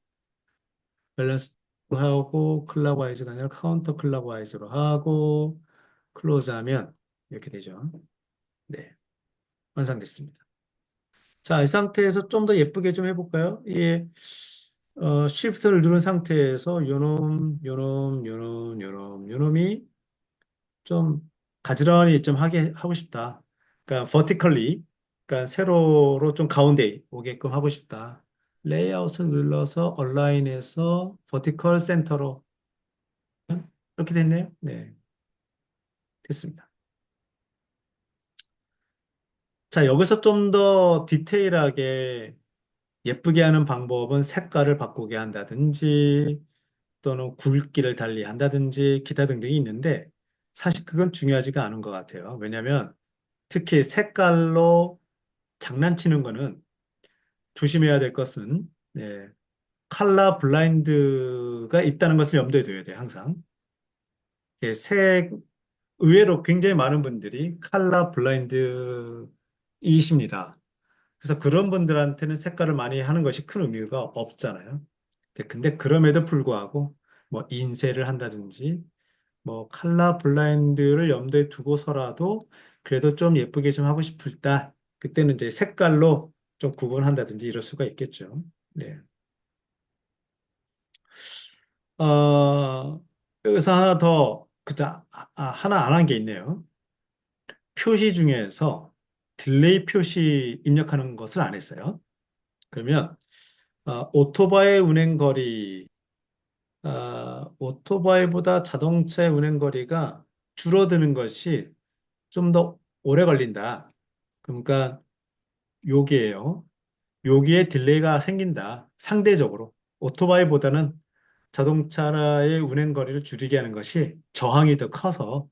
밸런스 하고 클락와이즈가 아니라 카운터 클락와이즈로 하고 클로즈 하면 이렇게 되죠. 네, 완성됐습니다. 자, 이 상태에서 좀 더 예쁘게 좀 해볼까요? 이 쉬프트를 누른 상태에서 요놈이 좀 가지런히 좀 하게 하고 싶다. 그러니까 vertically, 그러니까 세로로 좀 가운데 오게끔 하고 싶다. 레이아웃을 눌러서 얼라인해서 vertical center로 이렇게 됐네요. 네, 됐습니다. 자, 여기서 좀 더 디테일하게 예쁘게 하는 방법은 색깔을 바꾸게 한다든지 또는 굵기를 달리 한다든지 기타 등등이 있는데 사실 그건 중요하지가 않은 것 같아요. 왜냐하면 특히 색깔로 장난치는 거는 조심해야 될 것은 네, 컬러 블라인드가 있다는 것을 염두에 둬야 돼요. 항상. 이게 의외로 굉장히 많은 분들이 컬러 블라인드이십니다. 그래서 그런 분들한테는 색깔을 많이 하는 것이 큰 의미가 없잖아요. 근데 그럼에도 불구하고 뭐 인쇄를 한다든지 뭐 컬러 블라인드를 염두에 두고서라도 그래도 좀 예쁘게 좀 하고 싶다. 그때는 이제 색깔로 좀 구분한다든지 이럴 수가 있겠죠. 네. 여기서 하나 더, 하나 안 한 게 있네요. 표시 중에서 딜레이 표시 입력하는 것을 안 했어요. 그러면, 오토바이 운행 거리, 오토바이보다 자동차의 운행 거리가 줄어드는 것이 좀 더 오래 걸린다. 그러니까 여기에요. 여기에 딜레이가 생긴다. 상대적으로. 오토바이보다는 자동차의 운행 거리를 줄이게 하는 것이 저항이 더 커서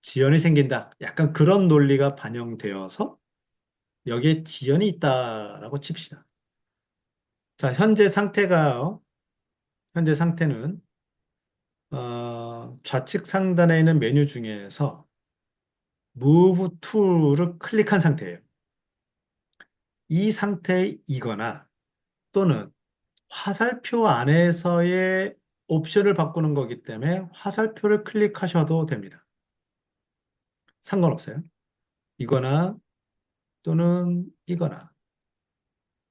지연이 생긴다. 약간 그런 논리가 반영되어서 여기에 지연이 있다라고 칩시다. 자, 현재 상태는 좌측 상단에 있는 메뉴 중에서 Move to를 클릭한 상태예요. 이 상태이거나 또는 화살표 안에서의 옵션을 바꾸는 거기 때문에 화살표를 클릭하셔도 됩니다. 상관없어요. 이거나 또는 이거나.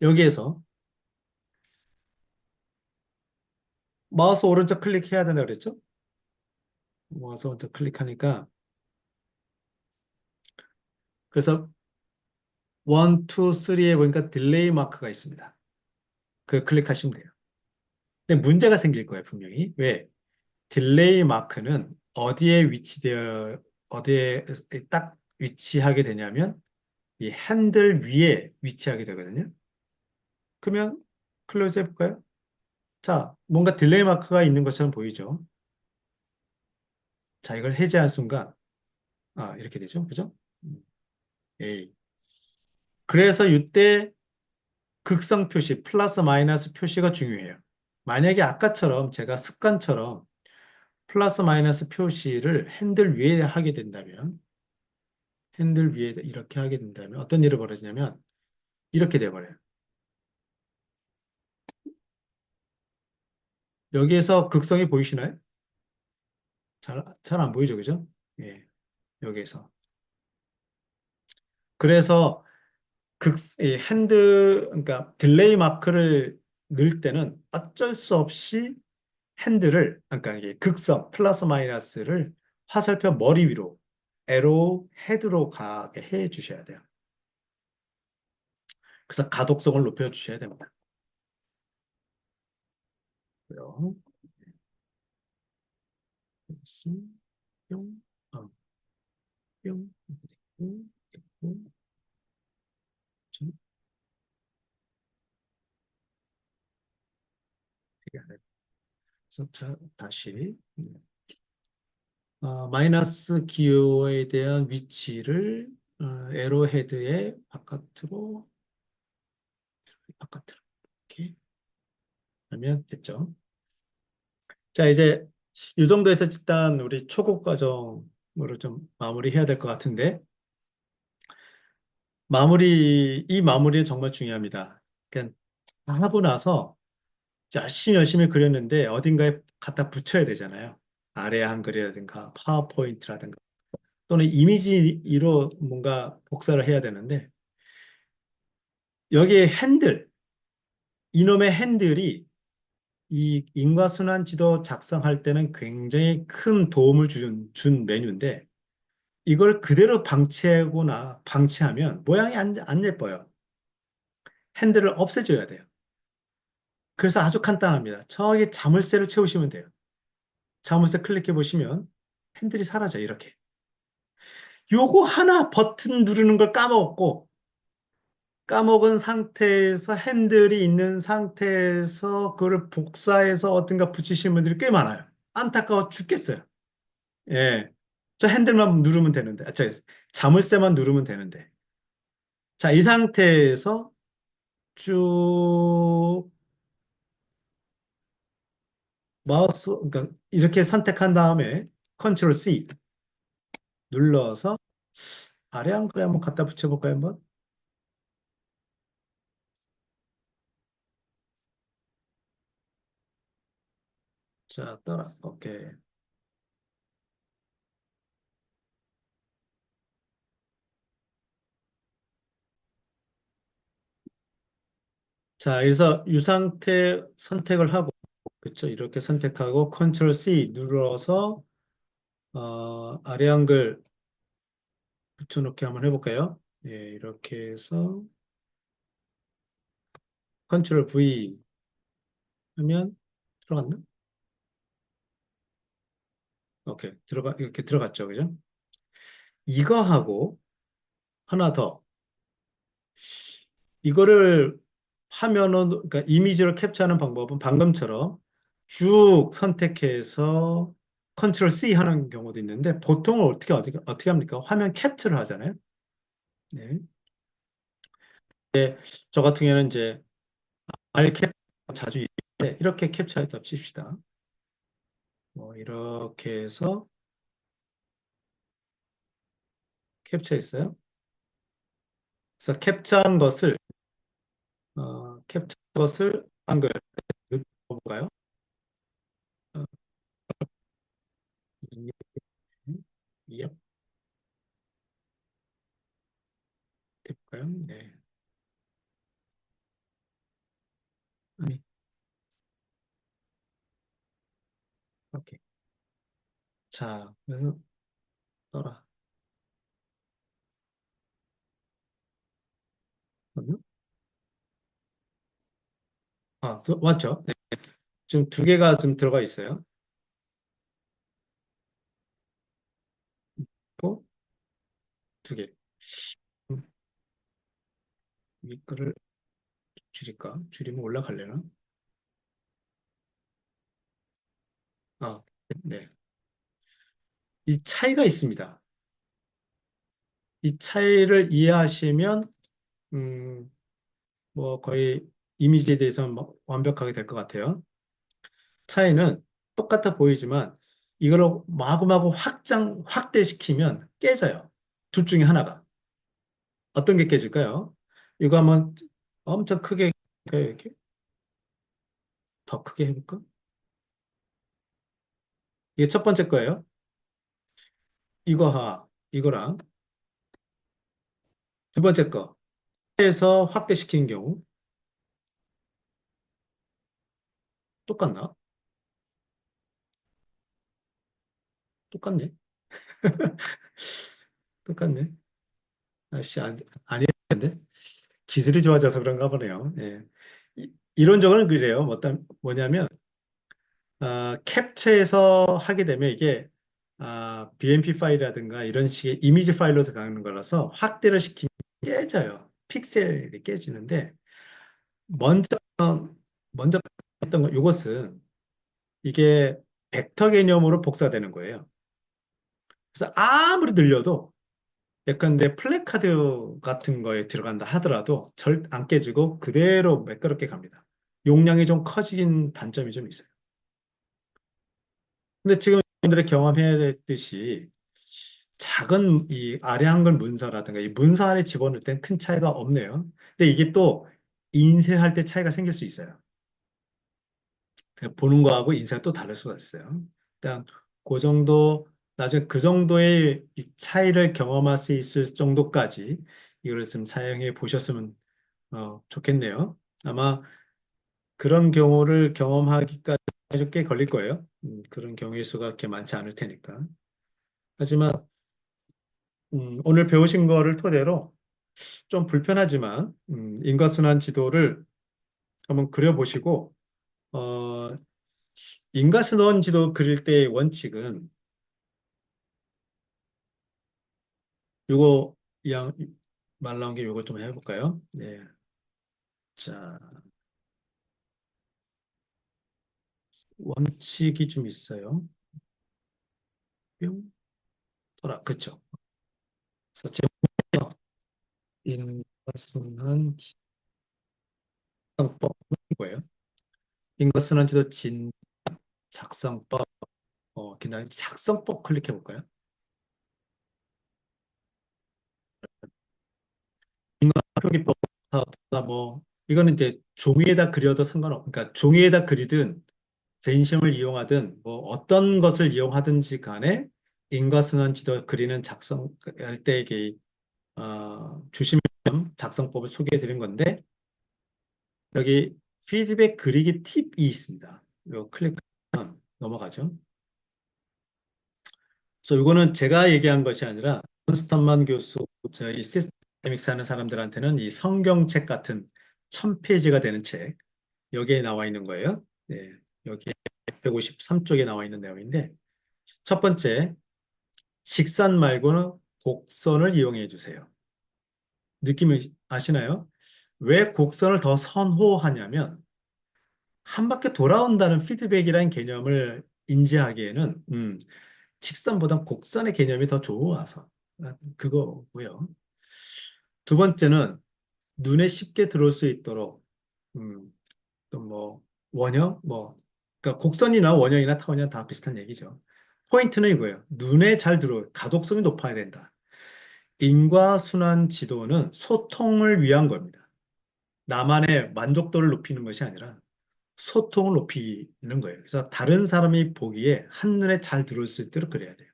여기에서 마우스 오른쪽 클릭해야 된다 그랬죠? 마우스 오른쪽 클릭하니까 그래서 1, 2, 3에 보니까 딜레이 마크가 있습니다. 그걸 클릭하시면 돼요. 근데 문제가 생길 거예요, 분명히. 왜? 딜레이 마크는 어디에 딱 위치하게 되냐면 이 핸들 위에 위치하게 되거든요. 그러면 클로즈 해볼까요? 자, 뭔가 딜레이 마크가 있는 것처럼 보이죠? 자, 이걸 해제한 순간, 이렇게 되죠? 그죠? 에이. 그래서 이때 극성 표시, 플러스 마이너스 표시가 중요해요. 만약에 아까처럼 제가 습관처럼 플러스 마이너스 표시를 핸들 위에 하게 된다면, 핸들 위에 이렇게 하게 된다면 어떤 일이 벌어지냐면 이렇게 돼버려요. 여기에서 극성이 보이시나요? 잘 안 보이죠, 그죠? 예, 여기에서. 그래서 이 그러니까 딜레이 마크를 넣을 때는 어쩔 수 없이 그러니까 이게 극성, 플러스 마이너스를 화살표 머리 위로, 에로 헤드로 가게 해 주셔야 돼요. 그래서 가독성을 높여 주셔야 됩니다. 그래요. 뿅, 어, 뿅, 뿅, 뿅, 좀 되게 안 해. 자, 다시. 마이너스 기호에 대한 위치를 에로헤드의 바깥으로 이렇게 하면 됐죠. 자, 이제 이 정도에서 일단 우리 초급 과정으로 좀 마무리해야 될 것 같은데, 이 마무리는 정말 중요합니다. 그러니까 다 하고 나서 열심히 그렸는데 어딘가에 갖다 붙여야 되잖아요. 아래 한글이라든가 파워포인트라든가 또는 이미지로 뭔가 복사를 해야 되는데 여기에 이놈의 핸들이 이 인과순환 지도 작성할 때는 굉장히 큰 도움을 준 메뉴인데 이걸 그대로 방치하면 모양이 안 예뻐요. 핸들을 없애줘야 돼요. 그래서 아주 간단합니다. 저기 자물쇠를 채우시면 돼요. 자물쇠 클릭해 보시면 핸들이 사라져요. 이렇게. 요거 하나 버튼 누르는 걸 까먹은 상태에서 핸들이 있는 상태에서 그걸 복사해서 어딘가 붙이시는 분들이 꽤 많아요. 안타까워 죽겠어요. 예. 저 핸들만 누르면 되는데, 자물쇠만 누르면 되는데. 자, 이 상태에서 쭉 그러니까 이렇게 선택한 다음에 컨트롤 C 눌러서 아래 한글에 한번 갖다 붙여볼까요, 한번? 자, 오케이. 자, 그래서 이 상태 선택을 하고, 그렇죠? 이렇게 선택하고 컨트롤 C 눌러서 아래 한글 붙여놓기 한번 해볼까요? 예, 이렇게 해서 컨트롤 V 하면 들어갔나? 오케이, 이렇게 들어갔죠, 그죠? 이거하고 하나 더. 이거를 그러니까 이미지로 캡처하는 방법은 방금처럼 쭉 선택해서 컨트롤 C 하는 경우도 있는데 보통은 어떻게 합니까? 화면 캡처를 하잖아요. 네. 저 같은 경우에는 이제 알 캡 자주 있는데 이렇게 캡처했다 칩시다. 뭐 이렇게 해서 캡처했어요. 그래서 캡처한 것을 한글 볼까요? 어, 이- 이- 될까요? 네. 아니, 오케이. 자, 그래서 떠라. 맞나? 맞죠? 네. 지금 두 개가 좀 들어가 있어요. 또 두 개. 음, 위 거를 줄일까? 줄이면 올라갈려나? 아, 네. 이 차이가 있습니다. 이 차이를 이해하시면, 음, 뭐 거의 이미지에 대해서는 뭐 완벽하게 될 것 같아요. 차이는 똑같아 보이지만, 이걸 마구마구 확대시키면 깨져요. 둘 중에 하나가. 어떤 게 깨질까요? 이거 한번 엄청 크게, 이렇게 더 크게 해볼까? 이게 첫 번째 거예요. 이거랑 두 번째 거 해서 확대시킨 경우 똑같나? 똑같네. 똑같네. 아씨 아니었는데 기술이 좋아져서 그런가 보네요. 예. 이론적으로는 그래요. 뭐냐면 캡처해서 하게 되면 이게 BMP 파일이라든가 이런 식의 이미지 파일로 들어가는 거라서 확대를 시키면 깨져요. 픽셀이 깨지는데 먼저 먼저 했던 거 이것은 이게 벡터 개념으로 복사되는 거예요. 그래서 아무리 늘려도 약간 내 플래카드 같은 거에 들어간다 하더라도 절 안 깨지고 그대로 매끄럽게 갑니다. 용량이 좀 커진 단점이 좀 있어요. 근데 지금 여러분들이 경험했듯이 작은 이 아래 한글 문서라든가 이 문서 안에 집어넣을 땐 큰 차이가 없네요. 근데 이게 또 인쇄할 때 차이가 생길 수 있어요. 보는 거하고 인쇄가 또 다를 수가 있어요. 일단 그 정도 나중에 그 정도의 이 차이를 경험할 수 있을 정도까지 이걸 좀 사용해 보셨으면 좋겠네요. 아마 그런 경우를 경험하기까지 좀 꽤 걸릴 거예요. 그런 경우의 수가 그렇게 많지 않을 테니까. 하지만 오늘 배우신 거를 토대로 좀 불편하지만 인과순환 지도를 한번 그려보시고 어, 인과순환 지도 그릴 때의 원칙은 요거 양 말 나온 게 요거 좀 해볼까요? 네. 자, 원칙이 좀 있어요. 뿅, 돌아, 그쵸? 그래서 인과순환 작성법 이거예요. 인과순환 지도 진 작성법, 그냥 작성법 클릭해 볼까요? 표기법, 뭐 이거는 이제 종이에다 그려도 그러니까 종이에다 그리든 펜심을 이용하든 뭐 어떤 것을 이용하든지 간에 인과순환 지도 그리는 작성할 때 이게 주시면 작성법을 소개해 드린 건데 여기 피드백 그리기 팁이 있습니다. 이거 클릭하면 넘어가죠. 그래서 이거는 제가 얘기한 것이 아니라 존스턴만 교수, 저희 시스테믹스 하는 사람들한테는 이 성경책 같은 1000페이지가 되는 책 여기에 나와 있는 거예요. 네, 여기 153쪽에 나와 있는 내용인데 첫 번째, 직선 말고는 곡선을 이용해 주세요. 느낌을 아시나요? 왜 곡선을 더 선호하냐면 한 바퀴 돌아온다는 피드백이라는 개념을 인지하기에는 직선보다 곡선의 개념이 더 좋아서 그거고요. 두 번째는 눈에 쉽게 들어올 수 있도록 음, 또뭐 원형 그러니까 곡선이나 원형이나 타원이나 다 비슷한 얘기죠. 포인트는 이거예요. 눈에 잘 들어올 가독성이 높아야 된다. 인과순환 지도는 소통을 위한 겁니다. 나만의 만족도를 높이는 것이 아니라 소통을 높이는 거예요. 그래서 다른 사람이 보기에 한눈에 잘 들어올 수 있도록 그래야 돼요.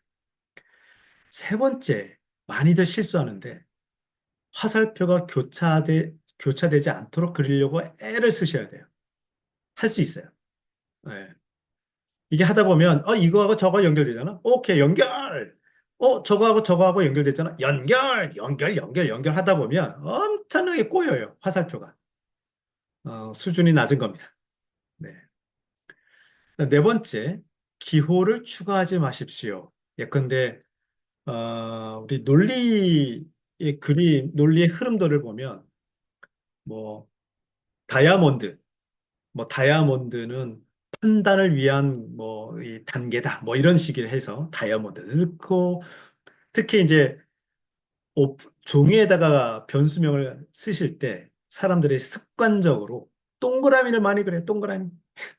세 번째, 많이들 실수하는데 화살표가 교차되지 않도록 그리려고 애를 쓰셔야 돼요. 할 수 있어요. 네. 이게 하다 보면 이거하고 저거 연결되잖아. 오케이, 연결. 저거하고 저거하고 연결됐잖아. 연결 하다 보면 엄청나게 꼬여요. 화살표가. 수준이 낮은 겁니다. 네. 네 번째, 기호를 추가하지 마십시오. 예컨대 우리 논리의 흐름들을 보면 뭐 다이아몬드, 뭐 다이아몬드는 판단을 위한 뭐 이 단계다, 뭐 이런 식으로 해서 다이아몬드를 넣고 특히 이제 종이에다가 변수명을 쓰실 때 사람들이 습관적으로 동그라미를 많이 그려요. 동그라미.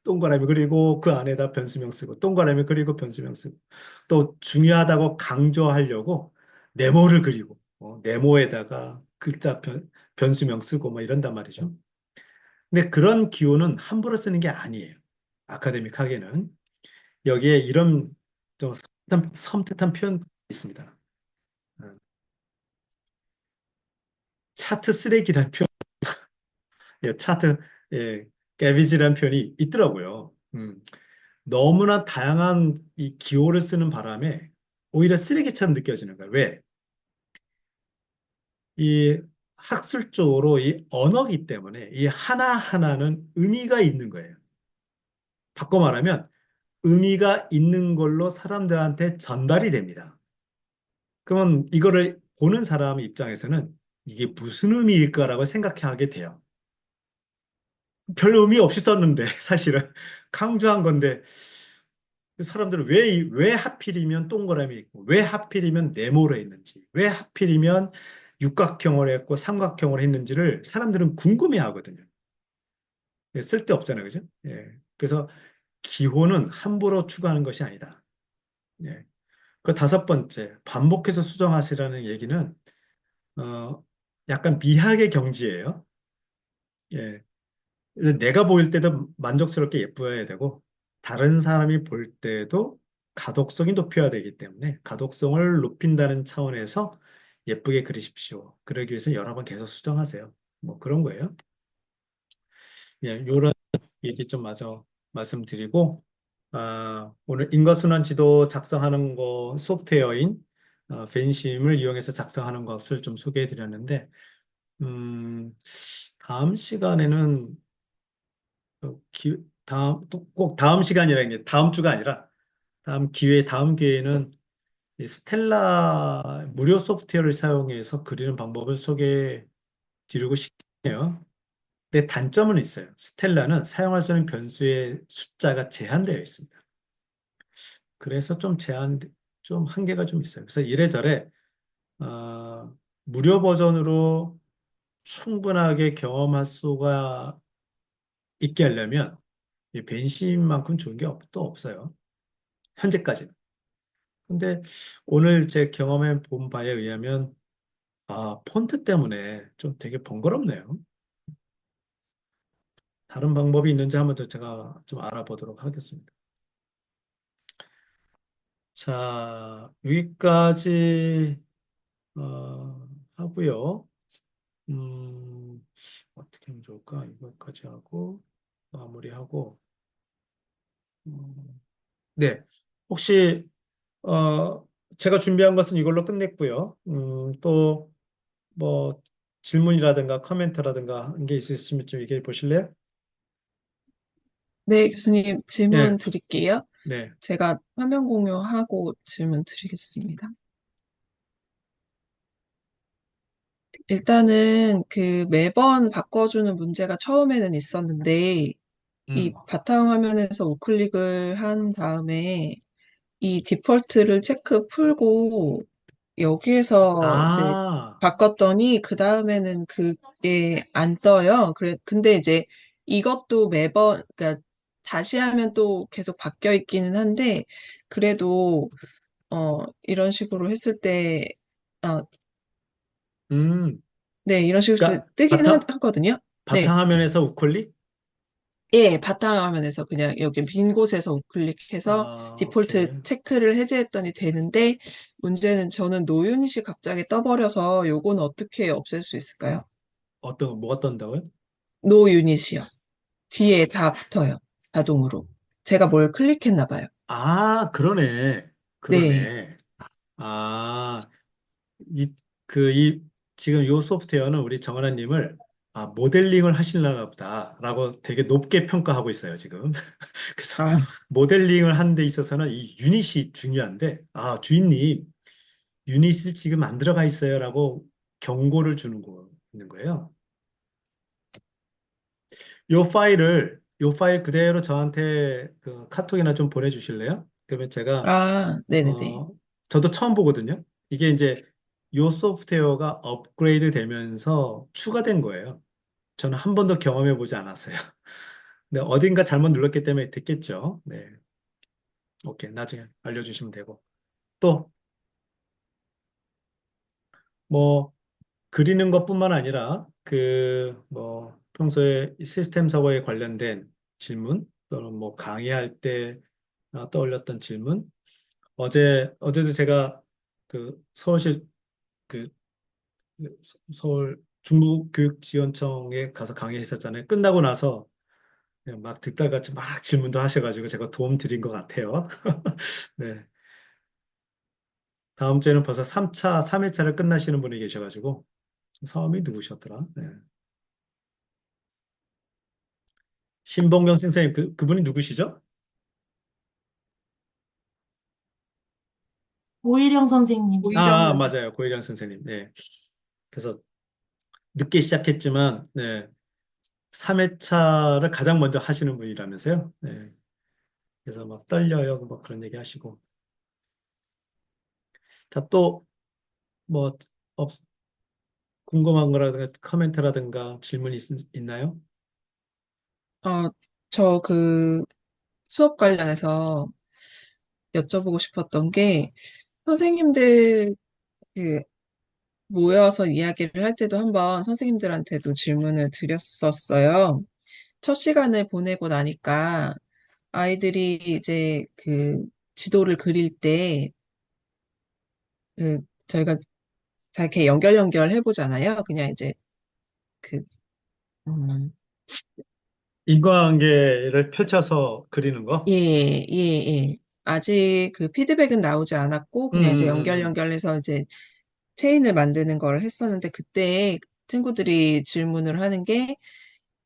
동그라미 그리고 그 안에다 변수명 쓰고 동그라미 그리고 변수명 쓰고 또 중요하다고 강조하려고 네모를 그리고 네모에다가 변수명 쓰고 뭐 이런단 말이죠. 근데 그런 기호는 함부로 쓰는 게 아니에요. 아카데믹하게는 여기에 이런 좀 섬뜩한 표현이 있습니다. 어, 차트 쓰레기라는 표현, 예, 차트 깨비지라는 표현이 있더라고요. 너무나 다양한 이 기호를 쓰는 바람에 오히려 쓰레기처럼 느껴지는 거예요. 왜? 이 학술적으로 이 언어기 때문에 이 하나하나는 의미가 있는 거예요. 바꿔 말하면 의미가 있는 걸로 사람들한테 전달이 됩니다. 그러면 이거를 보는 사람 입장에서는 이게 무슨 의미일까라고 생각하게 돼요. 별 의미 없이 썼는데 사실은 강조한 건데 사람들은 왜 하필이면 동그라미 있고, 왜 하필이면 네모로 했는지, 왜 하필이면 육각형으로 했고 삼각형으로 했는지를 사람들은 궁금해 하거든요. 예, 쓸데없잖아요. 그죠? 예. 그래서 기호는 함부로 추가하는 것이 아니다. 예. 그 다섯 번째, 반복해서 수정하시라는 얘기는, 어, 약간 미학의 경지예요. 예. 내가 보일 때도 만족스럽게 예뻐야 되고, 다른 사람이 볼 때도 가독성이 높여야 되기 때문에, 가독성을 높인다는 차원에서 예쁘게 그리십시오. 그러기 위해서 여러 번 계속 수정하세요. 뭐 그런 거예요. 예, 요런 얘기 좀 마저 말씀드리고, 오늘 인과순환 지도 작성하는 거 소프트웨어인 벤심을 이용해서 작성하는 것을 좀 소개해 드렸는데, 음, 다음 시간에는 꼭 다음 시간이라는 게 다음 주가 아니라 다음 기회에는 이 스텔라 무료 소프트웨어를 사용해서 그리는 방법을 소개해 드리고 싶네요. 근데 단점은 있어요. 스텔라는 사용할 수 있는 변수의 숫자가 제한되어 있습니다. 그래서 좀 한계가 좀 있어요. 그래서 이래저래, 무료 버전으로 충분하게 경험할 수가 있게 하려면 이 벤심만큼 좋은 게 또 없어요. 현재까지는. 근데 오늘 제 경험해 본 바에 의하면, 폰트 때문에 좀 되게 번거롭네요. 다른 방법이 있는지 한번 제가 좀 알아보도록 하겠습니다. 자, 여기까지 하고요. 음, 어떻게 하면 좋을까? 이거까지 하고 마무리하고, 음, 네. 혹시 제가 준비한 것은 이걸로 끝냈고요. 또 뭐 질문이라든가 코멘트라든가 한 게 있으시면 좀 얘기해 보실래요? 네, 교수님 질문 네, 드릴게요. 네. 제가 화면 공유하고 질문 드리겠습니다. 일단은 그 매번 바꿔주는 문제가 처음에는 있었는데, 이 음. 바탕화면에서 우클릭을 한 다음에 이 디폴트를 체크 풀고 여기에서 이제 아, 바꿨더니 그 다음에는 그게 안 떠요. 근데 이제 이것도 매번, 그러니까 다시 하면 또 계속 바뀌어 있기는 한데, 그래도, 이런 식으로 했을 때, 어, 음. 네, 이런 식으로 그러니까 뜨긴 하거든요. 네. 바탕화면에서 우클릭? 예, 바탕화면에서 그냥 여기 빈 곳에서 우클릭해서 디폴트 오케이. 체크를 해제했더니 되는데, 문제는 저는 노 유닛이 갑자기 떠버려서 요거는 어떻게 없앨 수 있을까요? 뭐가 떤다고요? 노 유닛이요. 뒤에 다 붙어요. 자동으로. 제가 뭘 클릭했나 봐요. 그러네. 네. 그러네. 아, 이, 이, 지금 요 소프트웨어는 우리 정은아님을 모델링을 하시려나 보다라고 되게 높게 평가하고 있어요, 지금. 그래서 아, 모델링을 하는 데 있어서는 이 유닛이 중요한데, 주인님, 유닛을 지금 안 들어가 있어요라고 경고를 있는 거예요. 요 파일 그대로 저한테 그 카톡이나 좀 보내주실래요? 그러면 제가, 네네네. 어, 저도 처음 보거든요. 이게 이제 요 소프트웨어가 업그레이드 되면서 추가된 거예요. 저는 한 번도 경험해 보지 않았어요. 근데 어딘가 잘못 눌렀기 때문에 됐겠죠. 네. 오케이. 나중에 알려주시면 되고. 또, 뭐, 그리는 것뿐만 아니라 평소에 시스템 서버에 관련된 질문 또는 뭐 강의할 때 떠올렸던 질문. 어제도 제가 그 서울시 그 서울 중부교육지원청에 가서 강의했었잖아요. 끝나고 나서 그냥 막 듣다가 막 질문도 하셔가지고 제가 도움 드린 것 같아요. 네. 다음 주에는 벌써 3회차를 끝나시는 분이 계셔가지고 성함이 누구셨더라? 네. 신봉경 선생님, 그분이 누구시죠? 오일영 선생님. 오일영 선생님. 맞아요. 고혜령 선생님. 네. 그래서 늦게 시작했지만, 네. 3회차를 가장 먼저 하시는 분이라면서요. 네. 그래서 막 떨려요. 뭐 그런 얘기 하시고. 자, 또 뭐 궁금한 거라든가 코멘트라든가 질문이 있나요? 어, 저 그 수업 관련해서 여쭤보고 싶었던 게 선생님들 그 모여서 이야기를 할 때도 한번 선생님들한테도 질문을 드렸었어요. 첫 시간을 보내고 나니까 아이들이 이제 그 지도를 그릴 때 그 저희가 다 이렇게 연결 해보잖아요. 그냥 이제 그 음, 인과관계를 펼쳐서 그리는 예, 거? 예. 아직 그 피드백은 나오지 않았고, 음, 그냥 이제 음, 연결해서 이제 체인을 만드는 걸 했었는데, 그때 친구들이 질문을 하는 게,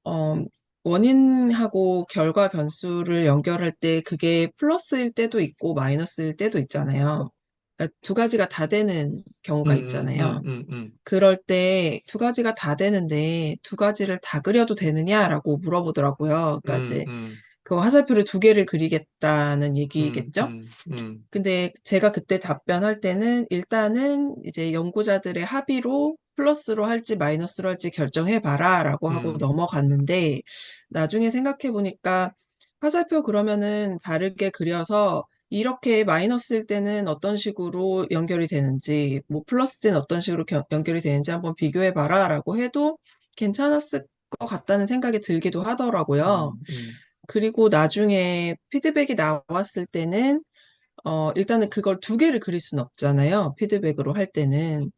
어, 원인하고 결과 변수를 연결할 때 그게 플러스일 때도 있고 마이너스일 때도 있잖아요. 그러니까 두 가지가 다 되는 음, 경우가 있잖아요. 음. 그럴 때 두 가지가 다 되는데 두 가지를 다 그려도 되느냐라고 물어보더라고요. 그러니까 음, 이제 음, 그 화살표를 두 개를 그리겠다는 음, 얘기겠죠? 음, 음, 근데 제가 그때 답변할 때는 일단은 이제 연구자들의 합의로 플러스로 할지 마이너스로 할지 결정해 봐라라고 하고 음. 넘어갔는데 나중에 생각해 보니까 화살표 그러면은 다르게 그려서 이렇게 마이너스일 때는 어떤 식으로 연결이 되는지 뭐 플러스 때는 어떤 식으로 연결이 되는지 한번 비교해 봐라라고 해도 괜찮았을 것 같다는 생각이 들기도 하더라고요. 음. 그리고 나중에 피드백이 나왔을 때는 일단은 그걸 두 개를 그릴 순 없잖아요. 피드백으로 할 때는.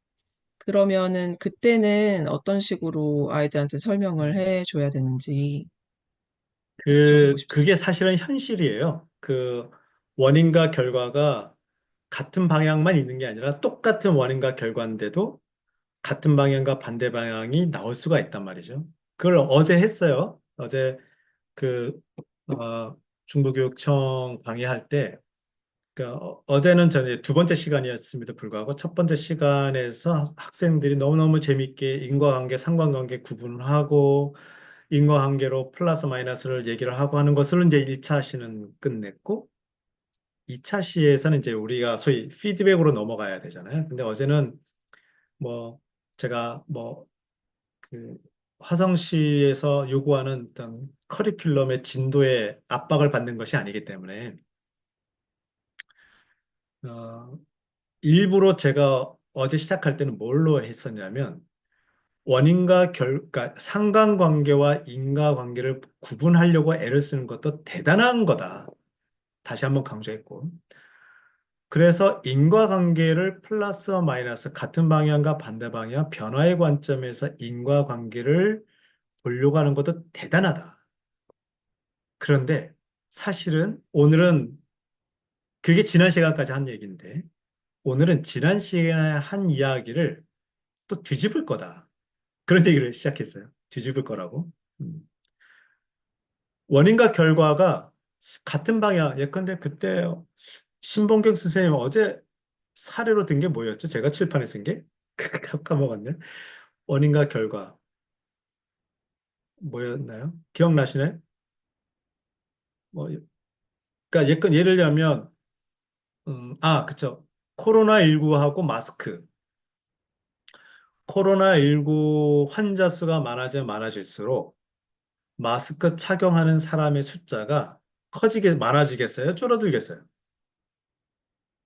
그러면은 그때는 어떤 식으로 아이들한테 설명을 해줘야 되는지 여쭤보고 그게 싶습니다. 사실은 현실이에요. 그 원인과 결과가 같은 방향만 있는 게 아니라 똑같은 원인과 결과인데도 같은 방향과 반대 방향이 나올 수가 있단 말이죠. 그걸 어제 했어요. 어제 그, 중부교육청 강의할 때, 어제는 저는 두 번째 시간이었음에도 불구하고 첫 번째 시간에서 학생들이 너무너무 재밌게 인과관계, 상관관계 구분을 하고 인과관계로 플러스 마이너스를 얘기를 하고 하는 것을 이제 1차 시는 끝냈고 2차 시에서는 이제 우리가 소위 피드백으로 넘어가야 되잖아요. 근데 어제는 뭐 제가 뭐 그 화성시에서 요구하는 어떤 커리큘럼의 진도에 압박을 받는 것이 아니기 때문에 어, 일부러 제가 어제 시작할 때는 뭘로 했었냐면 그러니까 상관관계와 인과관계를 구분하려고 애를 쓰는 것도 대단한 거다. 다시 한번 강조했고. 그래서 인과관계를 플러스와 마이너스 같은 방향과 반대 방향 변화의 관점에서 인과관계를 보려고 하는 것도 대단하다. 그런데 사실은 오늘은 그게 지난 시간까지 한 얘기인데 오늘은 지난 시간에 한 이야기를 또 뒤집을 거다. 그런 얘기를 시작했어요. 뒤집을 거라고. 음. 원인과 결과가 같은 방향. 예컨대 그때 신봉경 선생님 어제 사례로 든 게 뭐였죠? 제가 칠판에 쓴 게? 까먹었네. 원인과 결과. 뭐였나요? 기억나시나요? 뭐, 그러니까 예를 들면, 그쵸. 코로나19하고 마스크. 코로나19 환자 수가 많아질수록 마스크 착용하는 사람의 숫자가 많아지겠어요? 줄어들겠어요?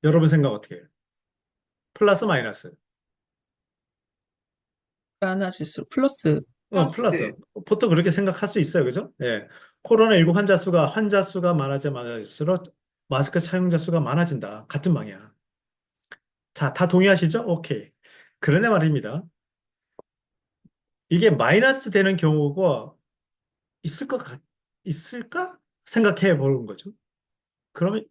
여러분 생각 어떻게 해요? 플러스 마이너스? 많아질수록 플러스. 플러스. 보통 그렇게 생각할 수 있어요. 그죠? 예. 코로나19 환자 수가 많아질수록 마스크 착용자 수가 많아진다. 같은 방향. 자, 다 동의하시죠? 오케이. 그런데 말입니다. 이게 마이너스 되는 경우가 있을 있을까? 생각해 보는 거죠. 그러면,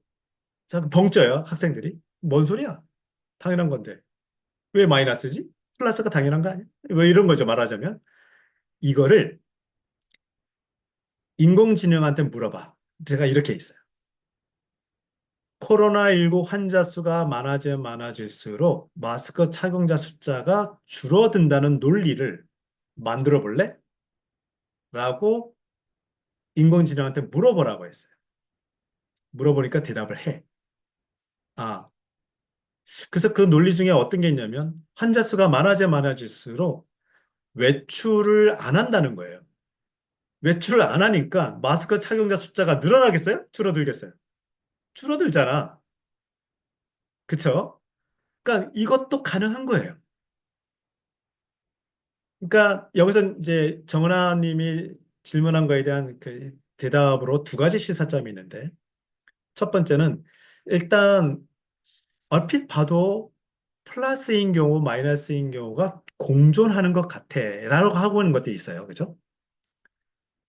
자, 벙쪄요, 학생들이. 뭔 소리야? 당연한 건데. 왜 마이너스지? 플러스가 당연한 거 아니야? 왜 이런 거죠, 말하자면. 이거를 인공지능한테 물어봐. 제가 이렇게 있어요. 코로나19 환자 수가 많아질수록 마스크 착용자 숫자가 줄어든다는 논리를 만들어 볼래? 라고 인공지능한테 물어보라고 했어요. 물어보니까 대답을 해. 아, 그래서 그 논리 중에 어떤 게 있냐면 환자 수가 많아질수록 외출을 안 한다는 거예요. 외출을 안 하니까 마스크 착용자 숫자가 늘어나겠어요? 줄어들겠어요? 줄어들잖아. 그쵸? 그러니까 이것도 가능한 거예요. 그러니까 여기서 이제 정은아 님이 질문한 거에 대한 그 대답으로 두 가지 시사점이 있는데 첫 번째는 일단 얼핏 봐도 플러스인 경우, 마이너스인 경우가 공존하는 것 같아. 라고 하고 있는 것도 있어요. 그죠?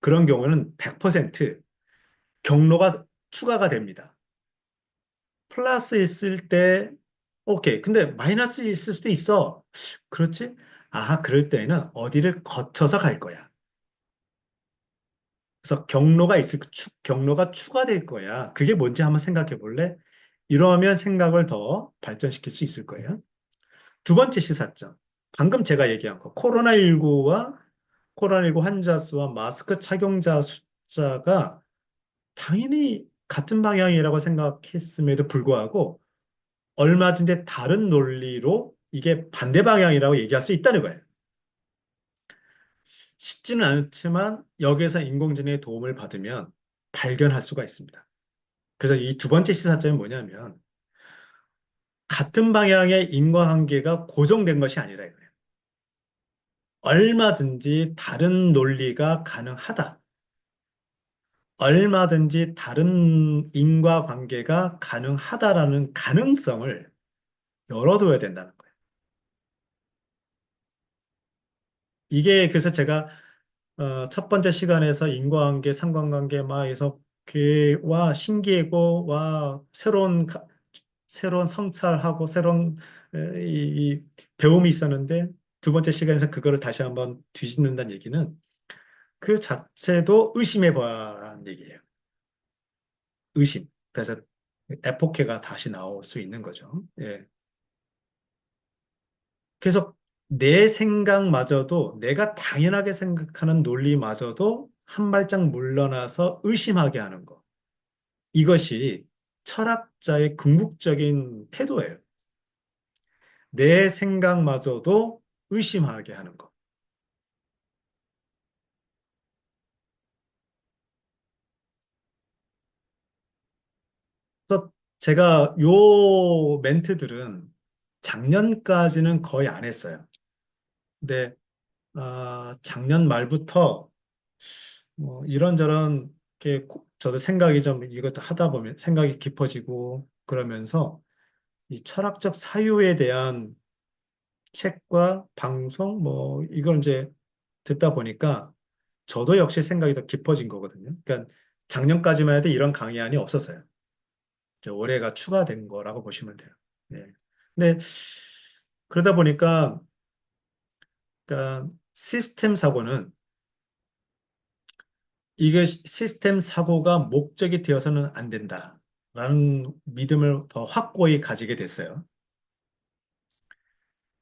그런 경우는 100% 경로가 추가가 됩니다. 플러스 있을 때, 오케이. 근데 마이너스 있을 수도 있어. 그렇지? 아, 그럴 때는 어디를 거쳐서 갈 거야. 그래서 경로가 추가될 거야. 그게 뭔지 한번 생각해 볼래? 이러면 생각을 더 발전시킬 수 있을 거예요. 두 번째 시사점. 방금 제가 얘기한 거. 코로나19 환자 수와 마스크 착용자 숫자가 당연히 같은 방향이라고 생각했음에도 불구하고 얼마든지 다른 논리로 이게 반대 방향이라고 얘기할 수 있다는 거예요. 쉽지는 않지만 여기에서 인공지능의 도움을 받으면 발견할 수가 있습니다. 그래서 이 두 번째 시사점이 뭐냐면 같은 방향의 인과관계가 고정된 것이 아니라 이거예요. 얼마든지 다른 논리가 가능하다. 얼마든지 다른 인과관계가 가능하다라는 가능성을 열어둬야 된다는 거예요. 이게 그래서 제가 첫 번째 시간에서 인과관계, 상관관계 막 해서 괴와 신기해고와 새로운 성찰하고 새로운 이 배움이 있었는데 두 번째 시간에서 그거를 다시 한번 뒤집는다는 얘기는 그 자체도 의심해 봐라는 얘기예요. 의심. 그래서 에포케가 다시 나올 수 있는 거죠. 예. 그래서 내 생각마저도 내가 당연하게 생각하는 논리마저도 한 발짝 물러나서 의심하게 하는 것. 이것이 철학자의 궁극적인 태도예요. 내 생각마저도 의심하게 하는 것. 그래서 제가 요 멘트들은 작년까지는 거의 안 했어요. 근데 작년 말부터 이런저런 저도 생각이 좀 이것도 하다 보면 생각이 깊어지고 그러면서 이 철학적 사유에 대한 책과 방송 이걸 이제 듣다 보니까 저도 역시 생각이 더 깊어진 거거든요. 그러니까 작년까지만 해도 이런 강의안이 없었어요. 이제 올해가 추가된 거라고 보시면 돼요. 네. 근데 그러다 보니까 그러니까 시스템 사고는 이게 시스템 사고가 목적이 되어서는 안 된다라는 믿음을 더 확고히 가지게 됐어요.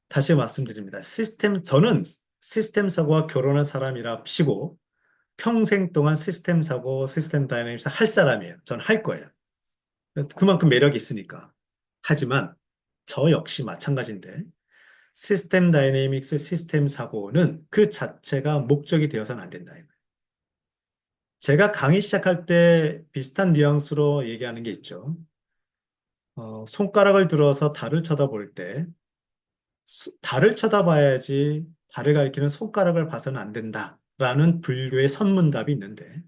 다시 말씀드립니다. 저는 시스템 사고와 결혼한 사람이라 치고 평생 동안 시스템 사고, 시스템 다이내믹스 할 사람이에요. 저는 할 거예요. 그만큼 매력이 있으니까. 하지만 저 역시 마찬가지인데 시스템 다이내믹스 시스템 사고는 그 자체가 목적이 되어서는 안 된다. 제가 강의 시작할 때 비슷한 뉘앙스로 얘기하는 게 있죠. 손가락을 들어서 달을 쳐다볼 때 달을 쳐다봐야지 달을 가리키는 손가락을 봐서는 안 된다라는 분류의 선문답이 있는데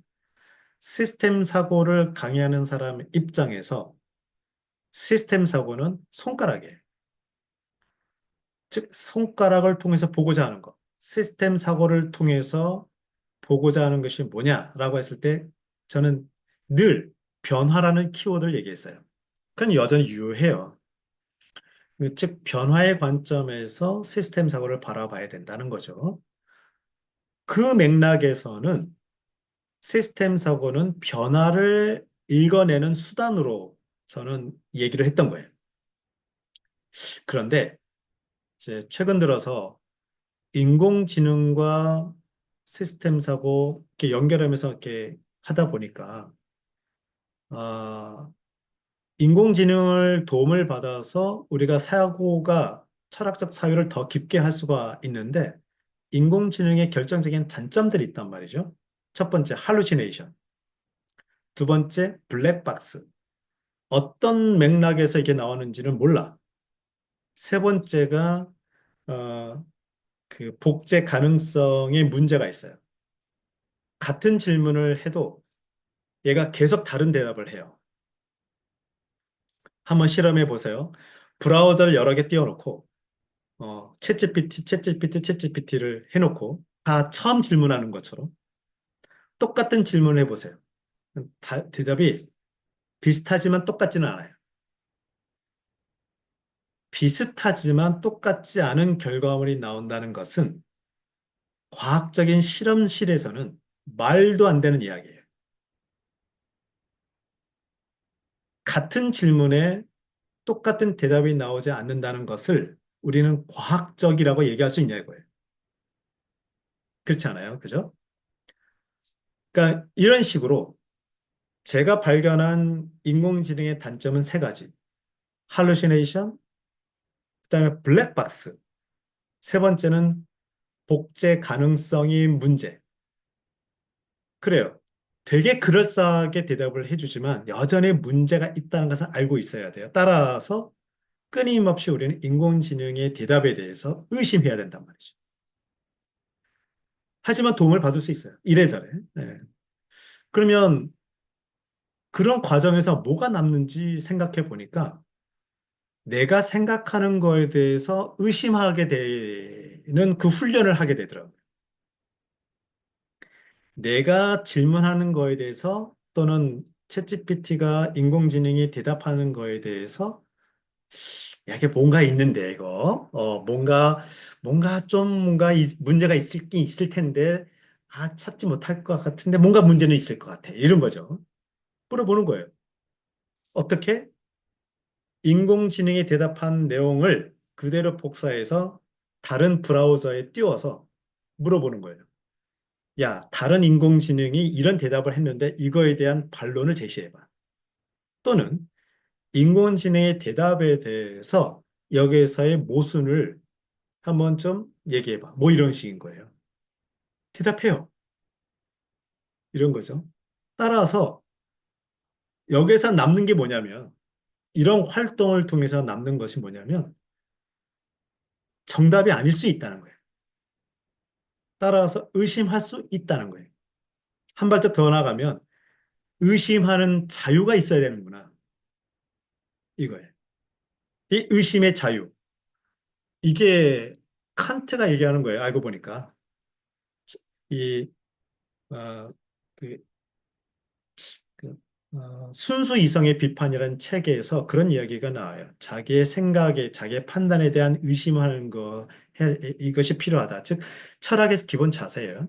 시스템 사고를 강의하는 사람 입장에서 시스템 사고는 손가락이에요. 즉 손가락을 통해서 보고자 하는 것. 시스템 사고를 통해서 보고자 하는 것이 뭐냐라고 했을 때 저는 늘 변화라는 키워드를 얘기했어요. 그건 여전히 유효해요. 즉, 변화의 관점에서 시스템 사고를 바라봐야 된다는 거죠. 그 맥락에서는 시스템 사고는 변화를 읽어내는 수단으로 저는 얘기를 했던 거예요. 그런데 이제 최근 들어서 인공지능과 시스템 사고 이렇게 연결하면서 이렇게 하다 보니까 아, 인공지능을 도움을 받아서 우리가 사고가 철학적 사유를 더 깊게 할 수가 있는데 인공지능의 결정적인 단점들이 있단 말이죠. 첫 번째, 할루시네이션. 두 번째, 블랙박스. 어떤 맥락에서 이게 나오는지는 몰라. 세 번째가 어, 그 복제 가능성에 문제가 있어요. 같은 질문을 해도 얘가 계속 다른 대답을 해요. 한번 실험해 보세요. 브라우저를 여러 개 띄워놓고 챗GPT를 해놓고 다 처음 질문하는 것처럼 똑같은 질문을 해보세요. 대답이 비슷하지만 똑같지는 않아요. 비슷하지만 똑같지 않은 결과물이 나온다는 것은 과학적인 실험실에서는 말도 안 되는 이야기예요. 같은 질문에 똑같은 대답이 나오지 않는다는 것을 우리는 과학적이라고 얘기할 수 있냐는 거예요. 그렇지 않아요? 그죠? 그러니까 이런 식으로 제가 발견한 인공지능의 단점은 세 가지. 할루시네이션, 그다음에 블랙박스, 세 번째는 복제 가능성이 문제. 그래요. 되게 그럴싸하게 대답을 해주지만 여전히 문제가 있다는 것을 알고 있어야 돼요. 따라서 끊임없이 우리는 인공지능의 대답에 대해서 의심해야 된단 말이죠. 하지만 도움을 받을 수 있어요. 이래저래. 네. 그러면 그런 과정에서 뭐가 남는지 생각해 보니까 내가 생각하는 거에 대해서 의심하게 되는 그 훈련을 하게 되더라고요. 내가 질문하는 거에 대해서 또는 챗GPT가 인공지능이 대답하는 거에 대해서 야, 이게 뭔가 있는데 이거 문제가 있긴 있을 텐데 찾지 못할 것 같은데 뭔가 문제는 있을 것 같아 이런 거죠. 물어보는 거예요. 어떻게? 인공지능이 대답한 내용을 그대로 복사해서 다른 브라우저에 띄워서 물어보는 거예요. 야, 다른 인공지능이 이런 대답을 했는데 이거에 대한 반론을 제시해봐. 또는 인공지능의 대답에 대해서 여기에서의 모순을 한번 좀 얘기해봐. 뭐 이런 식인 거예요. 대답해요. 이런 거죠. 따라서 여기서 남는 게 뭐냐면 이런 활동을 통해서 남는 것이 뭐냐면 정답이 아닐 수 있다는 거예요. 따라서 의심할 수 있다는 거예요. 한 발짝 더 나가면 의심하는 자유가 있어야 되는구나. 이거예요. 이 의심의 자유. 이게 칸트가 얘기하는 거예요. 알고 보니까. 이, 어, 그, 순수 이성의 비판이라는 책에서 그런 이야기가 나와요. 자기의 생각에, 자기의 판단에 대한 의심하는 이것이 필요하다. 즉, 철학의 기본 자세예요.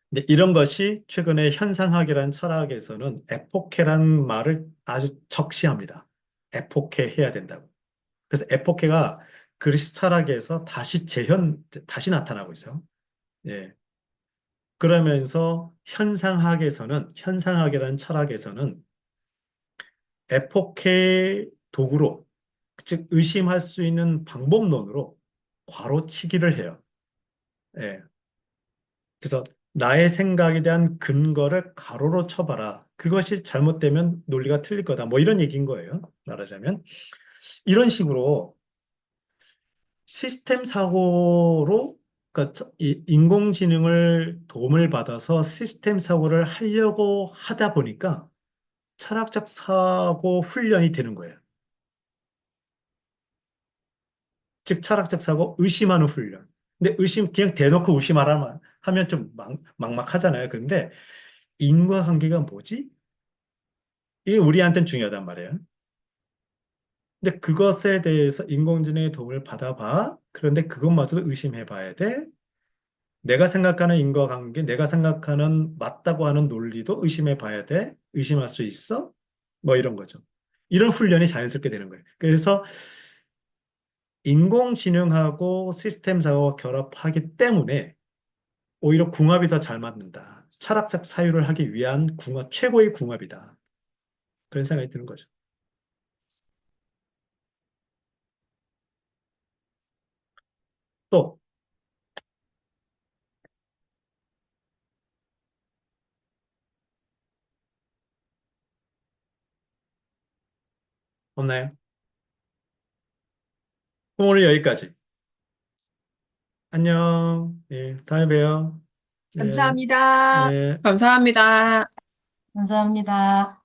근데 이런 것이 최근에 현상학이라는 철학에서는 에포케라는 말을 아주 적시합니다. 에포케 해야 된다고. 그래서 에포케가 그리스 철학에서 다시 나타나고 있어요. 예. 그러면서 현상학이라는 철학에서는 에포케 도구로, 즉 의심할 수 있는 방법론으로 괄호치기를 해요. 예. 그래서 나의 생각에 대한 근거를 가로로 쳐봐라. 그것이 잘못되면 논리가 틀릴 거다. 뭐 이런 얘기인 거예요. 말하자면. 이런 식으로 시스템 사고로, 그러니까 이 인공지능을 도움을 받아서 시스템 사고를 하려고 하다 보니까 철학적 사고 훈련이 되는 거예요. 즉, 철학적 사고 의심하는 훈련. 근데 그냥 대놓고 의심하라면 하면 좀 막막하잖아요. 근데 인과관계가 뭐지? 이게 우리한테는 중요하단 말이에요. 근데 그것에 대해서 인공지능의 도움을 받아봐. 그런데 그것마저도 의심해 봐야 돼. 내가 생각하는 인과관계, 내가 생각하는 맞다고 하는 논리도 의심해 봐야 돼. 의심할 수 있어? 뭐 이런 거죠. 이런 훈련이 자연스럽게 되는 거예요. 그래서 인공지능하고 시스템 사고가 결합하기 때문에 오히려 궁합이 더 잘 맞는다. 철학적 사유를 하기 위한 궁합, 최고의 궁합이다. 그런 생각이 드는 거죠. 또 없나요? 그럼 오늘 여기까지. 안녕. 예, 다음에 봬요. 예, 감사합니다. 예. 감사합니다. 감사합니다.